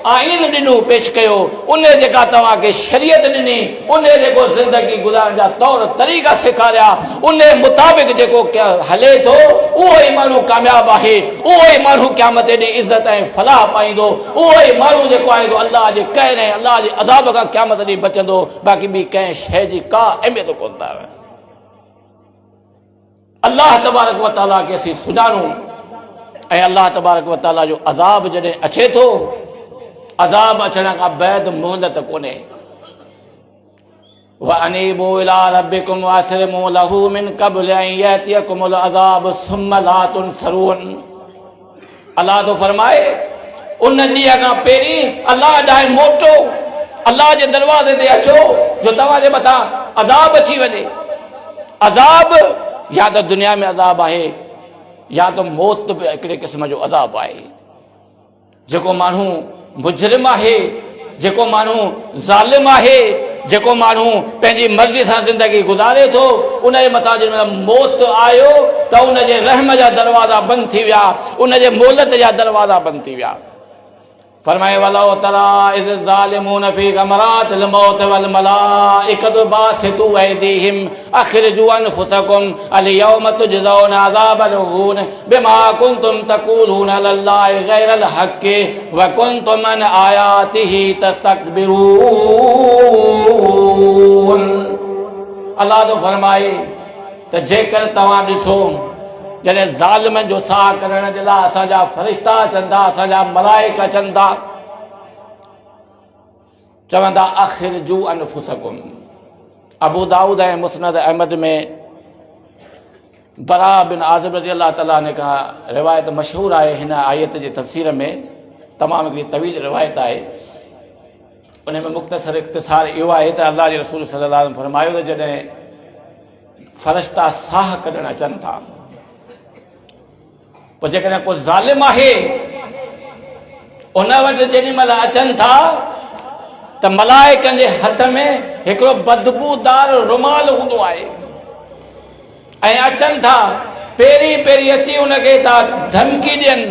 आइन ॾिनो पेश कयो, उन जेका तव्हांखे शरीयत ॾिनी, उन जेको ज़िंदगी गुज़ारण जा तौर तरीक़ा सेखारिया, उन मुताबिक़ जेको हले थो उहो ई माण्हू कामयाबु आहे, उहो ई माण्हू क़यामत ॾींहुं इज़त ऐं फलाह पाईंदो, उहो ई माण्हू जेको आहे अल्लाह जे कहर ऐं अल्लाह जे अज़ाब खां क़यामत ॾींहुं बचंदो। बाक़ी ॿी कंहिं शइ जी का अहमियत कोन अथव। अल्लाह तबारक व तआला खे असीं सुञाणूं ऐं अल्लाह तबारक व तआला जो अज़ाब जॾहिं अचे थो, अज़ाब अचण खां बैदि मोहलत कोन्हे। व अनीबू इला रब्बिकुम वअस्लिमू लहू मिन क़ब्ल अन यातियकुमुल अज़ाब सुम्मा ला तुनसरून। अल्लाह तो फरमाए उन ॾींहं खां पहिरीं अल्लाह ॾांहुं मोटो, अल्लाह जे दरवाज़े ते अचो जो तव्हांजे मथां अज़ाब अची वञे। अज़ाब या त दुनिया में अज़ाब आहे, या त मौत बि हिकिड़े क़िस्म जो अज़ाब आहे। जेको माण्हू मुजरिम आहे, जेको माण्हू ज़ालिम आहे, जेको माण्हू पंहिंजी मर्ज़ी सां ज़िंदगी गुज़ारे थो, उनजे मथां जंहिं मौत आयो त उनजे रहम जा दरवाज़ा बंदि थी विया, उनजे मोहलत जा दरवाज़ा बंदि थी विया। फरमाए वलो तरा इज़ ज़ालिमून फी गमरातिल मौत वल मलाइकतु बासितू ऐदीहिम अखरिजू अनफुसकुम अल यौम तुजज़ौना अज़ाबल हून बिमा कुंतुम तक़ूलून अलल्लाहि गैरल हक़्क़ि व कुंतुम अन आयातिही तस्तकबिरून। अल्लाह तो फरमाए त जेकर तव्हां ॾिसो जॾहिं ज़ालिम जो साह करण जे लाइ असांजा फ़रिश्ता अचनि था, असांजा मलाइक अचनि था, चवंदा अखरिजू अनफुसकुम। अबू दाऊद ऐं मुस्नद अहमद में बरा बिन आज़िब रज़ी अल्लाह ताला ने खां रिवायत मशहूर आहे। हिन आयत जे तफ़सीर में तमामु हिकिड़ी तवील रिवायत आहे। उन में मुख़्तसर इख़्तिसार इहो आहे त अल्लाह जे रसूल सल्लल्लाहु अलैहि वसल्लम फरमायो त जॾहिं फ़रिश्ता साह कढणु अचनि था, पोइ जेकॾहिं को ज़ालिम आहे उन वटि जेॾी महिल अचनि था त मलाइकनि जे हथ में हिकिड़ो बदबूदार रुमाल हूंदो आहे ऐं अचनि था, पहिरीं पहिरीं अची उनखे था धमकी ॾियनि,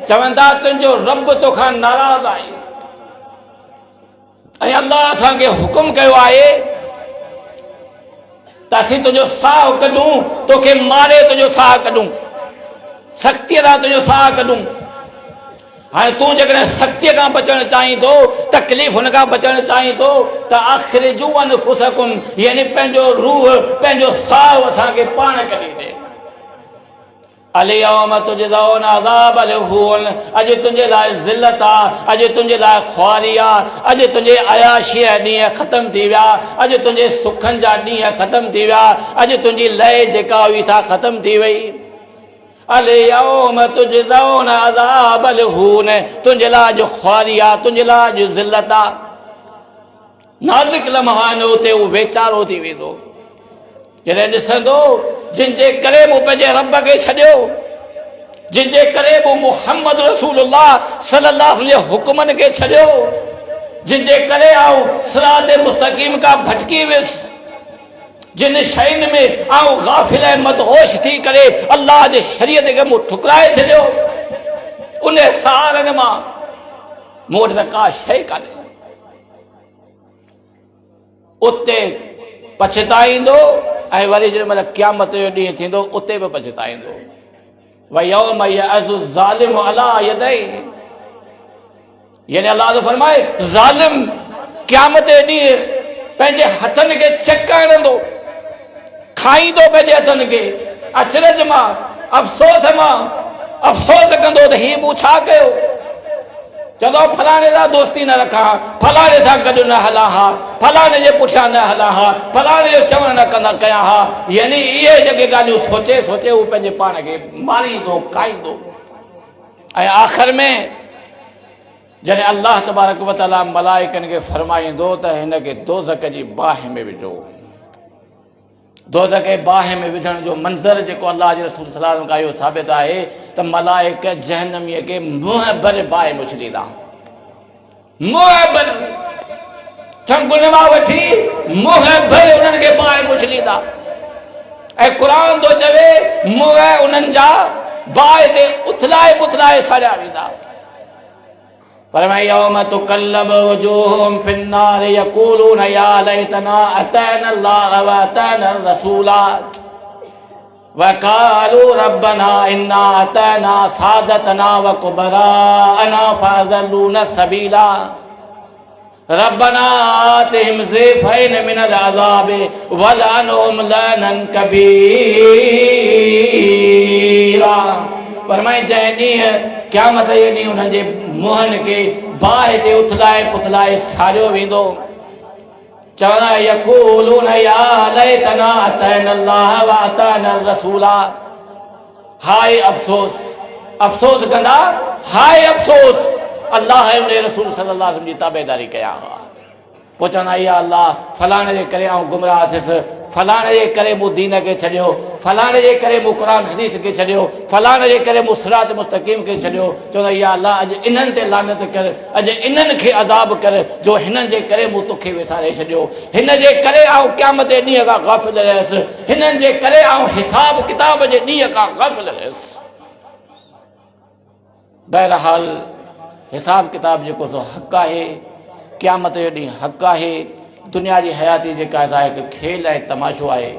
चवनि था तुंहिंजो रब तोखां नाराज़ आहे ऐं अल्लाह असांखे हुकुम कयो आहे त असीं तुंहिंजो साह कढूं, तोखे मारे तुंहिंजो साह कढूं, सख़्तीअ सां तुंहिंजो साह कढूं। हाणे तूं जेकॾहिं सख़्तीअ खां बचणु चाहीं थो, तकलीफ़ हुन खां बचणु चाहीं थो त अखरिजू अनफुसकुम, यानी पंहिंजो रूह, पंहिंजो साह असांखे पाण कढी ॾे। अल यौम तुजज़ौना अज़ाबल हून, अॼु तुंहिंजे लाइ ज़िल्लत आहे, अॼु तुंहिंजे लाइ ख़्वारी आहे, अॼु तुंहिंजे अयाशीअ ॾींहं ख़तमु थी विया, अॼु तुंहिंजे सुखनि जा ॾींहं ख़तमु थी विया, अॼु तुंहिंजी लय जेका हुई सा ख़तमु थी वई। अल यौम तुजज़ौना अज़ाबल हून, तुंहिंजे लाइ अॼु ख़्वारी आहे, तुंहिंजे लाइ अॼु ज़िल्लत आहे। नाज़ुक लम्हा आहिनि, उते उहो वेचारो थी वेंदो जॾहिं ॾिसंदो जिनजे करे मूं पंहिंजे रब खे छॾियो, जिनजे करे मूं मुहम्मद रसूलुल्लाह सल्लल्लाहु अलैहि हुकुमनि खे छॾियो, जिनजे करे आऊं सिरात मुस्तक़ीम खां भटकी वियुसि, जिन शयुनि में आऊं गाफ़िल ऐं मदहोश थी करे अल्लाह जे शरीयत खे मूं ठुकराए छॾियो, उन सहारनि मां मूं वटि त का शइ कान्हे। उते पछताईंदो ऐं वरी जेॾी महिल क़यामत जो ॾींहुं थींदो उते बि पछताईंदो। व यौम यअज़ु ज़ालिमु अला यदैहि, यानी अल्लाह तो फरमाए ज़ालिम क़यामत जो ॾींहुं पंहिंजे हथनि खे चक हणंदो, खाईंदो पंहिंजे हथनि खे, अचरज मां, अफ़सोस मां अफ़सोस कंदो त हीउ मूं छा कयो। चवंदो फलाणे सां दोस्ती न रखां, फलाणे सां गॾु न हलां हा, फलाणे जे पुठियां न हलां हा, फलाणे जो चवणु न कंदा कयां हा, यानी इहे जेके ॻाल्हियूं सोचे सोचे उहो पंहिंजे पाण खे मारींदो, खाईंदो। ऐं आख़िर में जॾहिं अल्लाह तबारक व तआला मलाइकनि खे फरमाईंदो त हिनखे दोज़ख जी बाहि में विझो। दोज़ख जे बाहि में विझण जो मंज़र जेको अल्लाह जे रसूल सल्लल्लाहु अलैहि वसल्लम खां इहो साबित आहे त मलाइक जहन्नमीअ खे मुंहं भर बाहि में उछलींदा, मुंहं भर चंगुनि मां वठी मुंहं भर उन्हनि खे बाहि में उछलींदा। ऐं क़ुर थो चवे मुंहं उन्हनि जा बाहि ते उथलाए पुथलाए साड़िया वेंदा। फरमाए यौम तुकल्लबु वजूहुहुम फिन्नार यक़ूलून या लैतना अतैना अल्लाह व अतैना रसूला व क़ालू रब्बना इन्ना अतैना सादतना व कुबराअना फअज़ल्लूना सबीला रब्बना आतिहिम ज़िफ़ैन मिनल अज़ाबि वलअनहुम लअनन कबीरा। फरमाए जंहिं ॾींहुं क़यामत जे ॾींहुं उन्हनि जे मुंहनि खे बाहि ते उथलाए पुथलाए सारियो वेंदो, चवंदा यक़ूलून या लैतना अतैना अल्लाह व अतैना रसूला, हाय अफ़सोस, अफ़सोस कंदा हाय अफ़सोस अल्लाह ऐं उन रसूल सल्लल्लाहु अलैहि वसल्लम जी ताबेदारी कया। पोइ चवंदा या अल्लाह फलाणे जे करे आउं गुमराह थियुसि, फलाणे जे करे मूं दीन खे छॾियो, फलाणे जे करे मूं क़ुरान हदीस खे छॾियो, फलाणे जे करे मूं सिरात मुस्तक़ीम खे छॾियो। चवंदा या अल्लाह अॼु इन्हनि ते लानत कर, अॼु इन्हनि खे अज़ाब कर जो हिननि जे करे मूं तोखे विसारे छॾियो, हिन जे करे आउं क़यामत जे ॾींहं खां गाफ़िल रहियुसि, हिननि जे करे आउं हिसाब किताब जे ॾींहं खां गाफ़िल रहियुसि। बहरहाल हिसाब किताब जेको सो हक़ आहे, क़यामत जो ॾींहुं हक़ आहे। दुनिया जी हयाती जेका आहे हिकु खेल ऐं तमाशो आहे।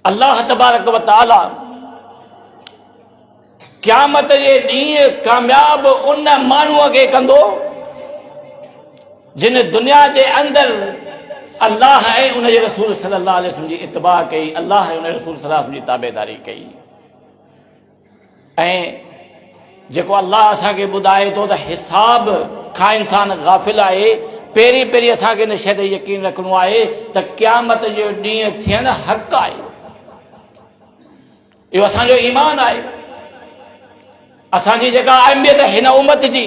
अल्लाह तबारक व तआला क़यामत जे ॾींहुं कामयाब उन माण्हूअ खे कंदो जिन दुनिया जे अंदरि अल्लाह ऐं उन जे रसूल सल्लल्लाहु अलैहि वसल्लम जी इत्तिबा कई, अल्लाह ऐं उन रसूल सल्लल्लाहु अलैहि वसल्लम जी ताबेदारी कई। ऐं जेको अल्लाह असांखे ॿुधाए थो त हिसाब खां इंसान गाफ़िल आहे, पहिरीं पहिरीं असांखे इन शइ ते यकीन रखणो आहे त क़यामत जो ॾींहुं थियणु हक़ आहे। इहो असांजो ईमान आहे। असांजी जेका अहमियत हिन उम्मत जी,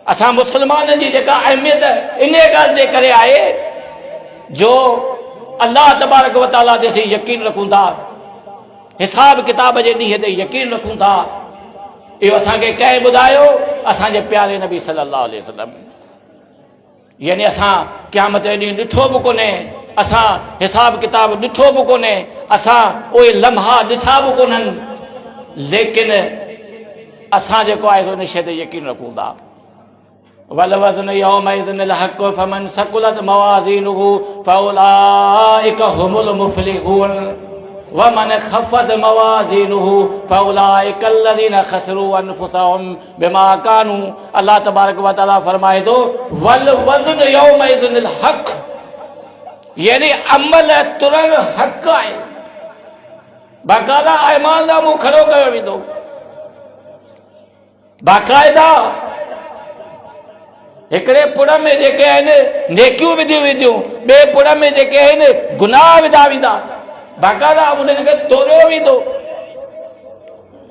असां मुस्लमाननि जी जेका अहमियत इन ॻाल्हि जे करे आहे जो अल्लाह तबारक व तआला ते असीं यकीन रखूं था, हिसाब किताब जे ॾींहं ते यकीन रखूं था। इहो असांखे कंहिं ॿुधायो? असांजे प्यारे नबी सल्लल्लाहु अलैहि वसल्लम। यानी असां क़यामत जो ॾींहुं ॾिठो बि कोन्हे, असां हिसाब किताब ॾिठो बि कोन्हे, असां उहे लम्हा ॾिठा बि कोन्हनि, लेकिन असां जेको आहे उन शइ ते यकीन रखूं था। वल वज़्न यौमइज़िनिल हक़्क़ु फमन सक़ुलत मवाज़ीनुहु फउलाइका हुमुल मुफ़्लिहून वमन ख़फ़्फ़त मवाज़ीनुहु फउलाइका अल्लज़ीना ख़सिरू अनफुसहुम बिमा कानू। अल्लाह तबारक व तआला फरमाए थो वल वज़्न यौमइज़िनिल हक़्क़ु, यानी अमल तुरण हक़ आहे। बाक़ायदा ईमानदार खड़ो कयो वेंदो, बाक़ायदा हिकिड़े पुड़ में जेके आहिनि नेकियूं विधियूं वेंदियूं, ॿिए पुड़ में जेके आहिनि गुनाह विधा वेंदा, बाक़ायदा उन्हनि खे तोड़ियो वेंदो।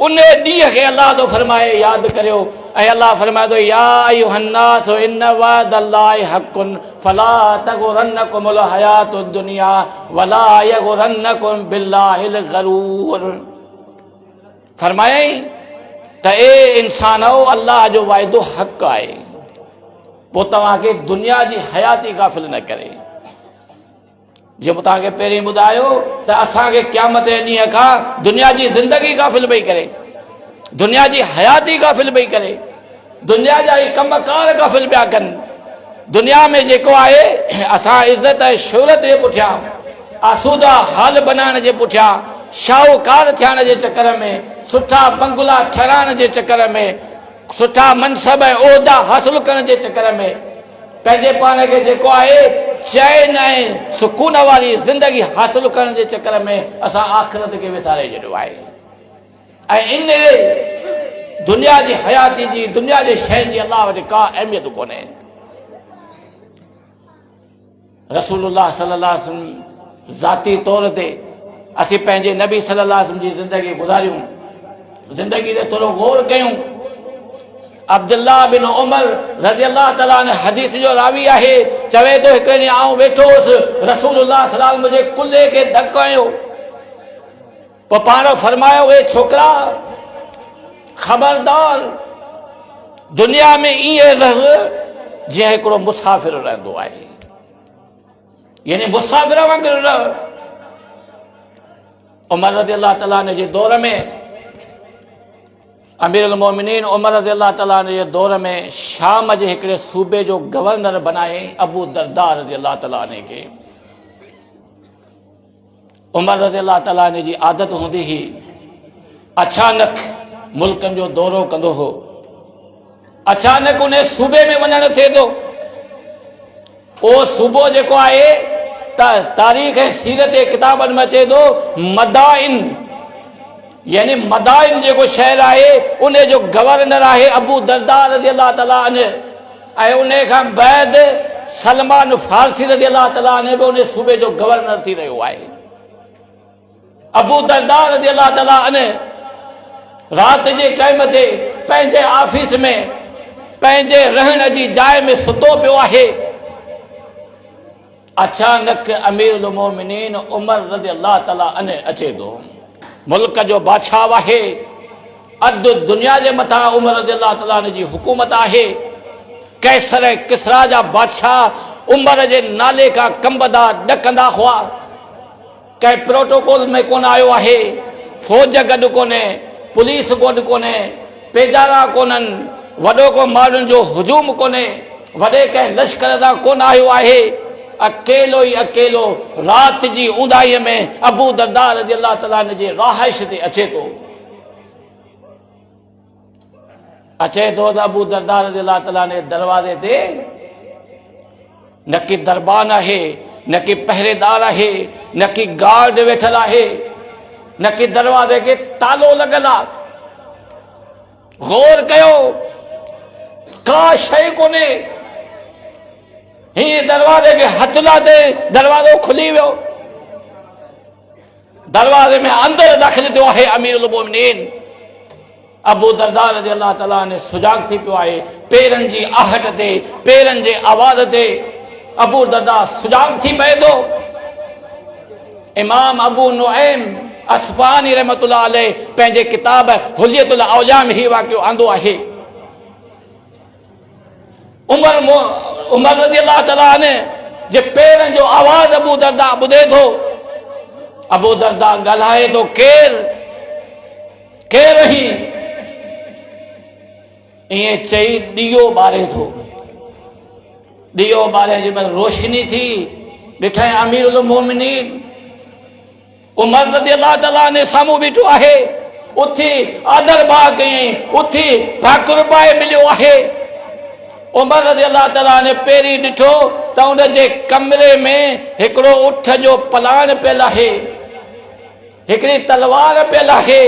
उन ॾींहं खे अल्लाह थो फरमाए यादि करियो। ऐं अल्लाह फरमाए थो या अय्युहन्नास इन्न वअदल्लाहि हक़्क़ुन फला तग़ुरन्नकुमुल हयातुद दुनिया वला यग़ुरन्नकुम बिल्लाहिल ग़रूर। फरमायई त ए इंसानो, अल्लाह जो वाइदो हक़ आहे, पोइ तव्हांखे दुनिया जी हयाती गाफ़िल न करे। जो तव्हांखे पहिरीं ॿुधायो त असांखे क़यामत जे ॾींहं खां दुनिया जी ज़िंदगी गाफ़िल पई करे, दुनिया जी हयाती गाफ़िल पई करे, दुनिया जा ई कमकार गाफ़िल पिया कनि। दुनिया में जेको आहे असां इज़त ऐं शोहरत जे पुठियां, आसूदा हाल बनाइण जे पुठियां, शाहूकार थियण जे चकर में, सुठा बंगला ठहिराइण जे चकर में, सुठा मनसब ऐं उहिदा हासिल करण जे चकर में, पंहिंजे पाण खे जेको आहे चैन ऐं सुकून वारी ज़िंदगी हासिल करण जे चकर में असां आख़िरत खे विसारे छॾियो आहे। ऐं इन दुनिया जी हयाती जी, दुनिया जे शयुनि जी अल्लाह वटि का अहमियत कोन्हे। रसूलुल्लाह सल्लल्लाहु अलैहि वसल्लम ज़ाती तौर ते असीं पंहिंजे नबी सल्लल्लाहु अलैहि वसल्लम जी ज़िंदगी गुज़ारियूं, ज़िंदगी ते थोरो गौर कयूं। अब्दुल्ला बिन उमर रज़ी अल्लाह तआला अन्हु हदीस जो रावी आहे, चवे थो हिकु ॾींहुं आउं वेठो हुउसि, रसूलुल्लाह सल्लल्लाहु अलैहि वसल्लम मुंहिंजे कुल्हे खे धकु हयो, पोइ पाण फरमायो हे छोकिरा ख़बरदार, दुनिया में ईअं रह जीअं हिकिड़ो मुसाफ़िर रहंदो आहे, यानी मुसाफ़िर वांगुरु रह। उमर रज़ी अल्लाह तआला अन्हु जे दौर में, अमीरुल मोमिनीन उमर रज़ी अल्लाह तआला अन्हु जे दौर में शाम जे हिकिड़े सूबे जो गवर्नर बनाए अबू दरदा रज़ी अल्लाह तआला अन्हु खे। उमर रज़ी अल्लाह तआला अन्हु जी आदत हूंदी हुई अचानक मुल्कनि जो दौरो कंदो हो, अचानक उन सूबे में वञणु थिए थो। उहो सूबो जेको आहे तारीख़ ऐं सीरत जे किताबनि में अचे थो मदाइन, यानी मदाइन जेको शहर आहे उन जो गवर्नर आहे अबू दरदा रज़ी अल्लाह तआला अन्हु। ऐं उन खां बैद सलमान फारसी रज़ी अल्लाह तआला अन्हु बि उन सूबे जो गवर्नर थी रहियो आहे। अबू दरदा रज़ी अल्लाह तआला अन्हु राति जे टाइम ते पंहिंजे ऑफिस में पंहिंजे रहण जी जाइ में सुतो पियो आहे। अचानक अमीरुल मोमिनीन उमर रज़ी अल्लाह ताला अन्हु अचे थो। मुल्क जो बादशाह आहे, अधु दुनिया जे मथां उमर रज़ी अल्लाह ताला अन्हु जी हुकूमत आहे। कैसर किसरा जा बादशाह उमर जे नाले खां कंबदा ॾकंदा हुआ। कंहिं प्रोटोकॉल में कोन आयो आहे, फौज गॾु कोन्हे, पुलिस गॾु कोन्हे, पेजारा कोन्हनि, वॾो को माण्हुनि जो हुजूम कोन्हे, वॾे कंहिं लश्कर सां कोन आयो आहे। अकेलो ई अकेलो राति जी ऊंदाईअ में अबू दरदा रज़ी अल्लाह ताला जे रहाइश ते अचे थो। अचे थो त अबू दरदा रज़ी अल्लाह ताला जे दरवाज़े ते न कि दरबान आहे, न कि पहरेदार आहे, न कि गार्ड वेठल आहे, न कि दरवाज़े खे तालो लॻल आहे। गौर कयो, का शइ कोन्हे। हीअं दरवाज़े खे हथ लाथे, दरवाज़ो खुली वियो। दरवाज़े में अंदरि दाख़िल थियो आहे अमीरुल मोमिनीन अबू दरदा रज़ी अल्लाह ताला ने सुजाग थी पियो आहे। पेरनि जी आहट ते, पेरनि जे आवाज़ ते अबू दरदा सुजाग थी पए थो। इमाम अबू नुऐम अस्फहानी रहमतुल्लाह अलैह पंहिंजे किताब हुलियतुल औलिया में ही वाक़ियो आंदो आहे। उमर रज़ी अल्लाह ताला ने जे पेरनि जो आवाज़ अबू दरदा ॿुधे थो। अबू दरदा ॻाल्हाए थो, केर ही? ईअं चई ॾीओ ॿारे थो। ॾीओ ॿारे जे महिल रोशनी थी, ॾिठई अमीरुल मोमिनीन उमर रज़ी अल्लाह ताला ने साम्हूं बीठो आहे। उथी आदर भाउ कयईं, उथी भाकुर पाए मिलियो आहे। उमर रज़ी अल्लाह ताला ने पहिरीं ॾिठो त उन जे कमरे में हिकिड़ो उठ जो पलाण पियल आहे, हिकिड़ी तलवार पियल आहे,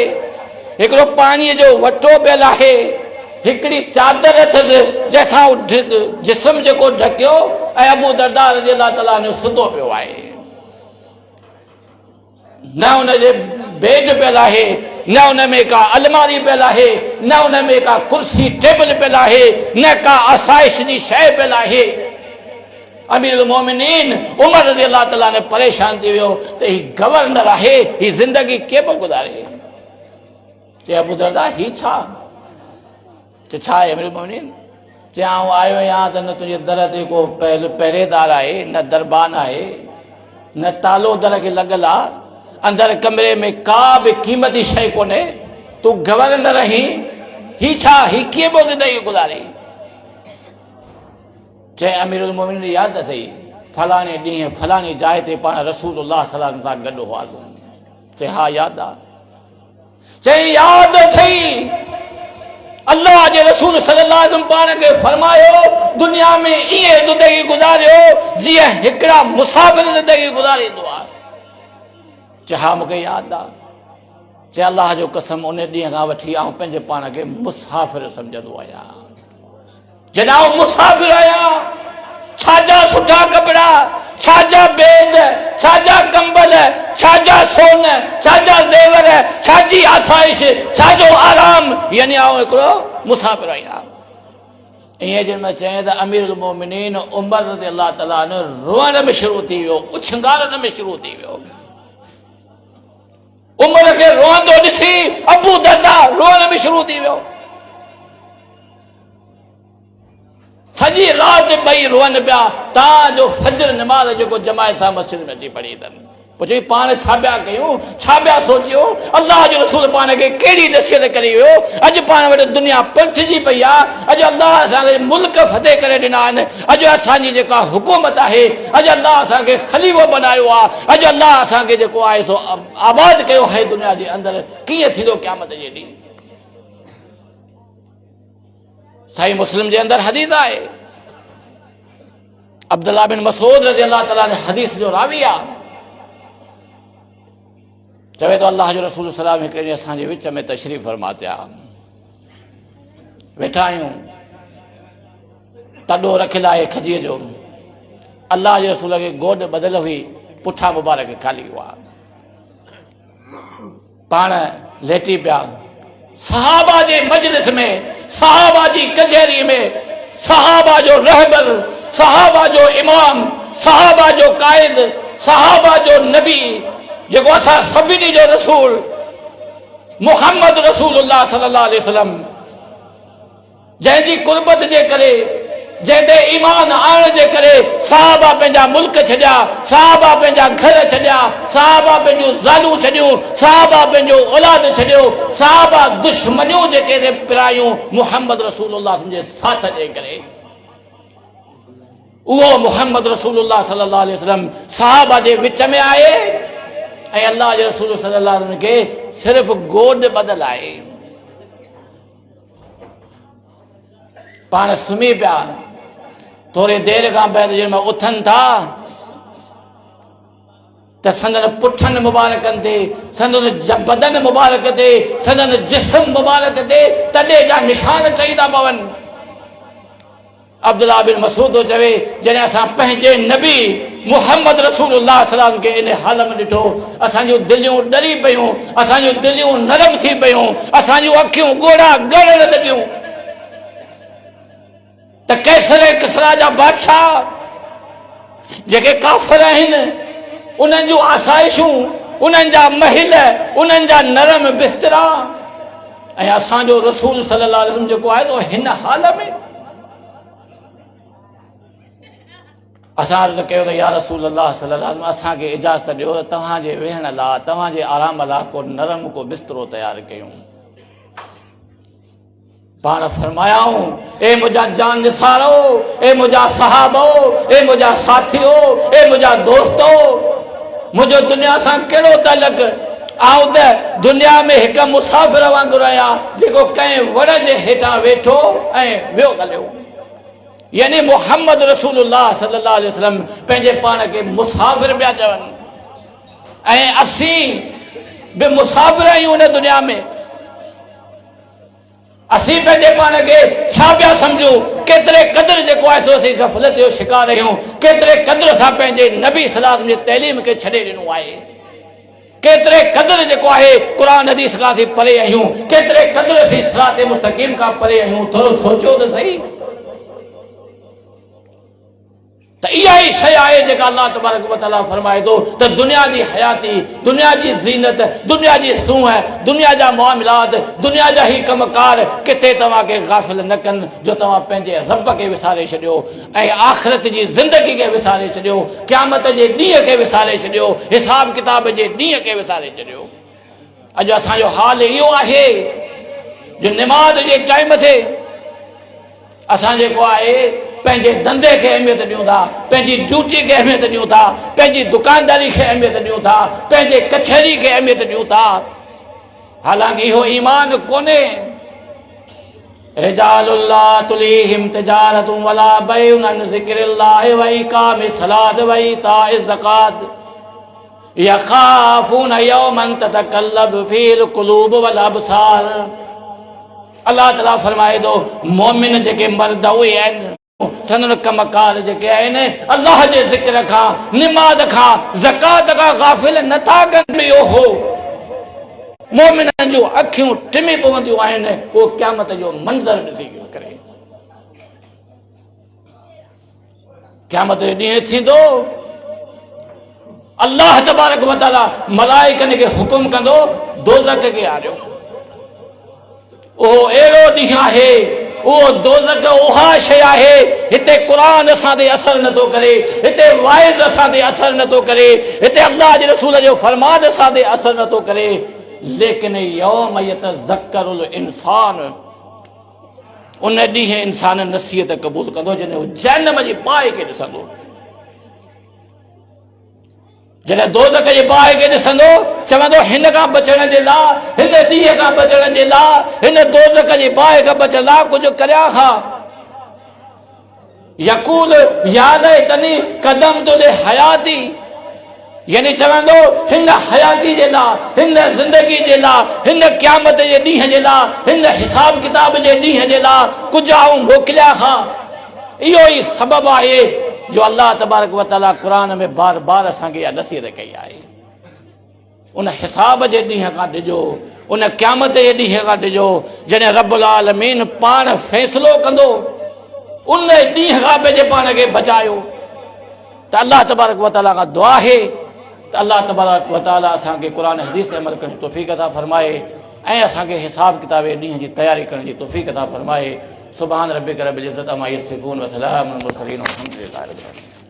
हिकिड़ो पाणीअ जो वठो पियल आहे, हिकिड़ी चादर अथसि जंहिंसां जिस्म जेको ढकियो, ऐं अबू दरदा रज़ी अल्लाह ताला ने सुतो पियो आहे। न हुनजे बेड पियल आहे, न हुन में का अलमारी पियल आहे, न हुन में का कुर्सी टेबल पियल आहे, न का आसाइश जी शइ पियल आहे। अमीरुल मोमिनीन उमर रज़ी अल्लाह ताला ने परेशान थी वियो त ही गवर्नर आहे, ही ज़िंदगी के पियो गुज़ारे। चए अबू दरदा ही छा? छा आहे अमीरुल मोमिनीन? चए आउं आयो आहियां त न तुंहिंजे दर ते को पहरेदार आहे, न दरबान आहे, न तालो दर खे लॻल आहे, अंदर कमरे में का बि क़ीमती शइ कोन्हे, तूं गवर्नर आहीं, ही छा? ही कीअं पियो ज़िंदगी गुज़ारे? चए अमीरुल मोमिनीन यादि अथई फलाणे ॾींहुं फलाणी जाइ ते पाण रसूलुल्लाह सल्लल्लाहु अलैहि वसल्लम सां गॾु हुआसीं। चए हा यादि आहे। चई यादि अथई अल्लाह जे रसूल सल्लल्लाहु अलैहि वसल्लम पाण खे फरमायो दुनिया में ईअं ज़िंदगी गुज़ारियो जीअं हिकिड़ा मुसाफ़िर ज़िंदगी गुज़ारींदो आहे। चए हा मूंखे यादि आहे। चए अल्लाह जो कसम उन ॾींहं खां वठी आउं पंहिंजे पाण खे मुसाफ़िर सम्झंदो आहियां। जॾहिं आउं मुसाफ़िर आहियां, छाजा सुठा कपिड़ा, छाजा बेड, छाजा कंबल, छाजा सोन, छाजा ज़ेवर, छाजी आसाइश, छाजो आराम, यानी आउं हिकिड़ो मुसाफ़िर आहियां। ईअं जॾहिं चए त अमीरुल मोमिनीन उमर रज़ी अल्लाह ताला ने रोअण में शुरू थी वियो, उछंगारण में शुरू थी वियो। उमर खे रोअंदो ॾिसी अबू दरदा रोअण में शुरू थी वियो। सॼी राति ॿई रोअनि पिया। तव्हांजो फजर निमाज़ जेको जमायत सां मस्जिद में अची पढ़ी अथनि। पोइ चई पाण छा पिया कयूं, छा पिया सोचियो? अल्लाह जो रसूल पाण खे कहिड़ी नसीहत करी वियो। अॼु पाण वटि दुनिया पंथजी पई आहे। अॼु अल्लाह असांखे मुल्क फतेह करे ॾिना आहिनि। अॼु असांजी जेका हुकूमत आहे, अॼु अल्लाह असांखे ख़लीफ़ो बनायो आहे। अॼु अल्लाह असांखे जेको आहे सो आबाद कयो आहे दुनिया जे अंदरि। कीअं थींदो क़यामत जे ॾींहुं? सही मुस्लिम जे अंदरि हदीस आहे, अब्दुल्लाह बिन मसूद रज़ी अल्लाह ताला ने हदीस जो रावी आहे। चवे तो अल्लाह जो रसूल सलाम हिकिड़े ॾींहुं असांजे विच में तशरीफ़ फरमा थिया। वेठा आहियूं, तॾो रखियलु आहे खजीअ जो। अल्लाह जे रसूल खे गोॾ बदल हुई, पुठा मुबारक खाली हुआ। पाण लेटी पिया। सहाबा जे मजलिस में सहाबा जी कचहरी में सहाबा जो रहबर, सहाबा जो इमाम, सहाबा जो कायद, सहाबा जो नबी, जेको असां सभिनी जो रसूल मुहम्मद रसूलुल्लाह सल्लल्लाहु अलैहि वसल्लम, जंहिंजी कुर्बत जे करे, जंहिंते ईमान आणण जे करे सहाबा पंहिंजा मुल्क छॾिया, सहाबा पंहिंजा घर छॾिया, सहाबा पंहिंजूं ज़ालूं छॾियूं, सहाबा पंहिंजो औलाद छॾियो, सहाबा दुश्मनियूं जेके पिरायूं मुहम्मद रसूलुल्लाह जे साथ जे करे। उहो मुहम्मद रसूलुल्लाह सल्लल्लाहु अलैहि वसल्लम सहाबा जे विच में आए ऐं अल्लाह जे रसूल सल्लल्लाहु अलैहि वसल्लम खे सिर्फ़ गोॾ बदल आहे। पाण सुम्ही पिया, थोड़ी देर खां बैद जंहिं उथनि था त संदन पुठनि मुबारकनि ते, संदन बदन मुबारक ते, संदन जिस्म मुबारक ते तॾे जा निशान चई था पवनि। अब्दुल्लाह बिन मसूद थो चवे, जॾहिं असां पंहिंजे नबी मुहम्मद रसूलुल्लाह सलाम खे इन हाल में ॾिठो, असांजूं दिलियूं ॾरी पयूं, असांजूं दिलियूं नरम थी पयूं, असांजूं अखियूं ॻोढ़ा ॻणण लॻियूं त कैसर किसरा जा बादशाह जेके काफ़िर आहिनि, उन्हनि जूं आसाइशूं, उन्हनि जा महल, उन्हनि जा नरम बिस्तरा, ऐं असांजो रसूल सल्लल्लाहु अलैहि वसल्लम जेको आहे तो हिन हाल में। असां अर्ज़ कयो त या रसूल अल्लाह सल्लल्लाहु अलैहि वसल्लम, असांखे इजाज़त ॾियो त तव्हांजे वेहण लाइ, तव्हांजे आराम लाइ को नरम को बिस्तरो तयारु कयूं। पाण फरमायाऊं, ए मुंहिंजा जान निसारो, ए मुंहिंजा सहाबो, ए मुंहिंजा साथियो, ए मुंहिंजा दोस्तो, मुंहिंजो दुनिया सां कहिड़ो तालुक? आऊं त दुनिया में हिकु मुसाफ़िर वांगुरु आहियां जेको कंहिं वण जे हेठां वेठो ऐं वियो ॻाल्हियो। यानी मुहम्मद रसूलुल्लाह सल्लल्लाहु अलैहि वसल्लम पंहिंजे पाण खे मुसाफ़िर पिया चवनि, ऐं असीं बि मुसाफ़िर आहियूं उन दुनिया में। असीं पंहिंजे पाण खे छा पिया सम्झूं? केतिरे क़दुरु जेको आहे सो असीं गफ़लत जो शिकार आहियूं, केतिरे क़दुरु असां पंहिंजे नबी सल्लल्लाहु अलैहि वसल्लम जी तइलीम खे छॾे ॾिनो आहे, केतिरे क़दुरु जेको आहे क़ुरान हदीस खां असीं परे आहियूं, केतिरे क़दुरु असीं सिरात मुस्तक़ीम खां परे आहियूं। थोरो सोचियो त सही। त इहा ई शइ आहे जेका अल्लाह तबारक व तआला फरमाए थो त दुनिया जी हयाती, दुनिया जी ज़ीनत, दुनिया जी सूंह, दुनिया जा मामलात, दुनिया जा ही कमकार किथे तव्हांखे गाफ़िल न कनि जो तव्हां पंहिंजे रब खे विसारे छॾियो ऐं आख़िरत जी ज़िंदगी खे विसारे छॾियो, क़यामत जे ॾींहं खे विसारे छॾियो, हिसाब किताब जे ॾींहं खे विसारे छॾियो। अॼु असांजो हाल इहो आहे जो निमाज़ जे टाइम ते असां जेको आहे पंहिंजे धंधे खे अहमियत ॾियूं था, पंहिंजी ड्यूटी खे अहमियत ॾियूं था, पंहिंजी दुकानदारी खे अहमियत ॾियूं था, पंहिंजे कचहरी खे अहमियत ॾियूं था। हालांकि इहो ईमान कोन्हे। रिजालुल्लाह तुलीहिम तिजारतुम वला बैउन अन ज़िक्रिल्लाह व इकामिस सलात व इताइज़ ज़कात यख़ाफ़ून यौमन ततकल्लबु फ़ीहिल क़ुलूब वल अबसार। अल्लाह ताला फरमाए थो, मोमिन जेके मर्द उहे आहिनि, संदन कमकार जेके आहिनि, अल्लाह जे ज़िक्र खां, निमाज़ खां, ज़कात खां गाफ़िल नथा कनि। हो मोमिननि जूं अखियूं टिमी पवंदियूं आहिनि उहो क़यामत जो मंज़र ॾिसी करे। क़यामत जो ॾींहुं थींदो, अल्लाह तबारक व तआला मलाइकनि खे हुकुम कंदो दोज़ख खे आरियो। उहो अहिड़ो ॾींहुं आहे, उहो दोज़ख उहा शइ आहे, हिते क़ुरान असां ते असर नथो करे, हिते वाइज़ असां ते असर नथो करे, हिते अल्लाह जे रसूल जो फरमान असां ते असर नथो करे। लेकिन यौम यतज़क्करुल इंसान, उन ॾींहुं इंसान नसीहत क़बूल कंदो जॾहिं हू जहन्नम जी बाहि खे ॾिसंदो। जॾहिं दोज़ख जे बाहि खे ॾिसंदो चवंदो हिन खां बचण जे लाइ, हिन ॾींहं खां बचण जे लाइ, हिन दोज़ख जी बाहि खां बचण लाइ कुझु करिया खां। यक़ूल या लैतनी क़दमतु लिहयाती, यानी चवंदो हिन हयाती जे लाइ, हिन ज़िंदगी जे लाइ, हिन क़यामत जे ॾींहं जे लाइ, हिन हिसाब किताब जे ॾींहं जे लाइ कुझु आऊं मोकिलिया खां। इहो ई सबबु आहे जो अल्लाह तबारक व तआला क़ुरान में बार बार असांखे इहा नसीहत कई आहे। उन हिसाब जे ॾींहं खां ॾिजो, उन क़यामत जे ॾींहं खां ॾिजो जॾहिं रब्बुल आलमीन पाण फ़ैसिलो कंदो, उन ॾींहं खां पंहिंजे पाण खे बचायो। त अल्लाह तबारक व तआला खां दुआ आहे त अल्लाह तबारक व तआला असांखे क़ुरान हदीस ते अमल करण जी तौफ़ीक़ अता फरमाए ऐं असांखे हिसाब किताब जे ॾींहं जी तयारी करण जी तौफ़ीक़ अता फरमाए। सुभान रब्बिक रब्बिल इज़्ज़ति अम्मा यसिफ़ून व सलामुन अलल मुरसलीन वल्हम्दुलिल्लाहि रब्बिल आलमीन।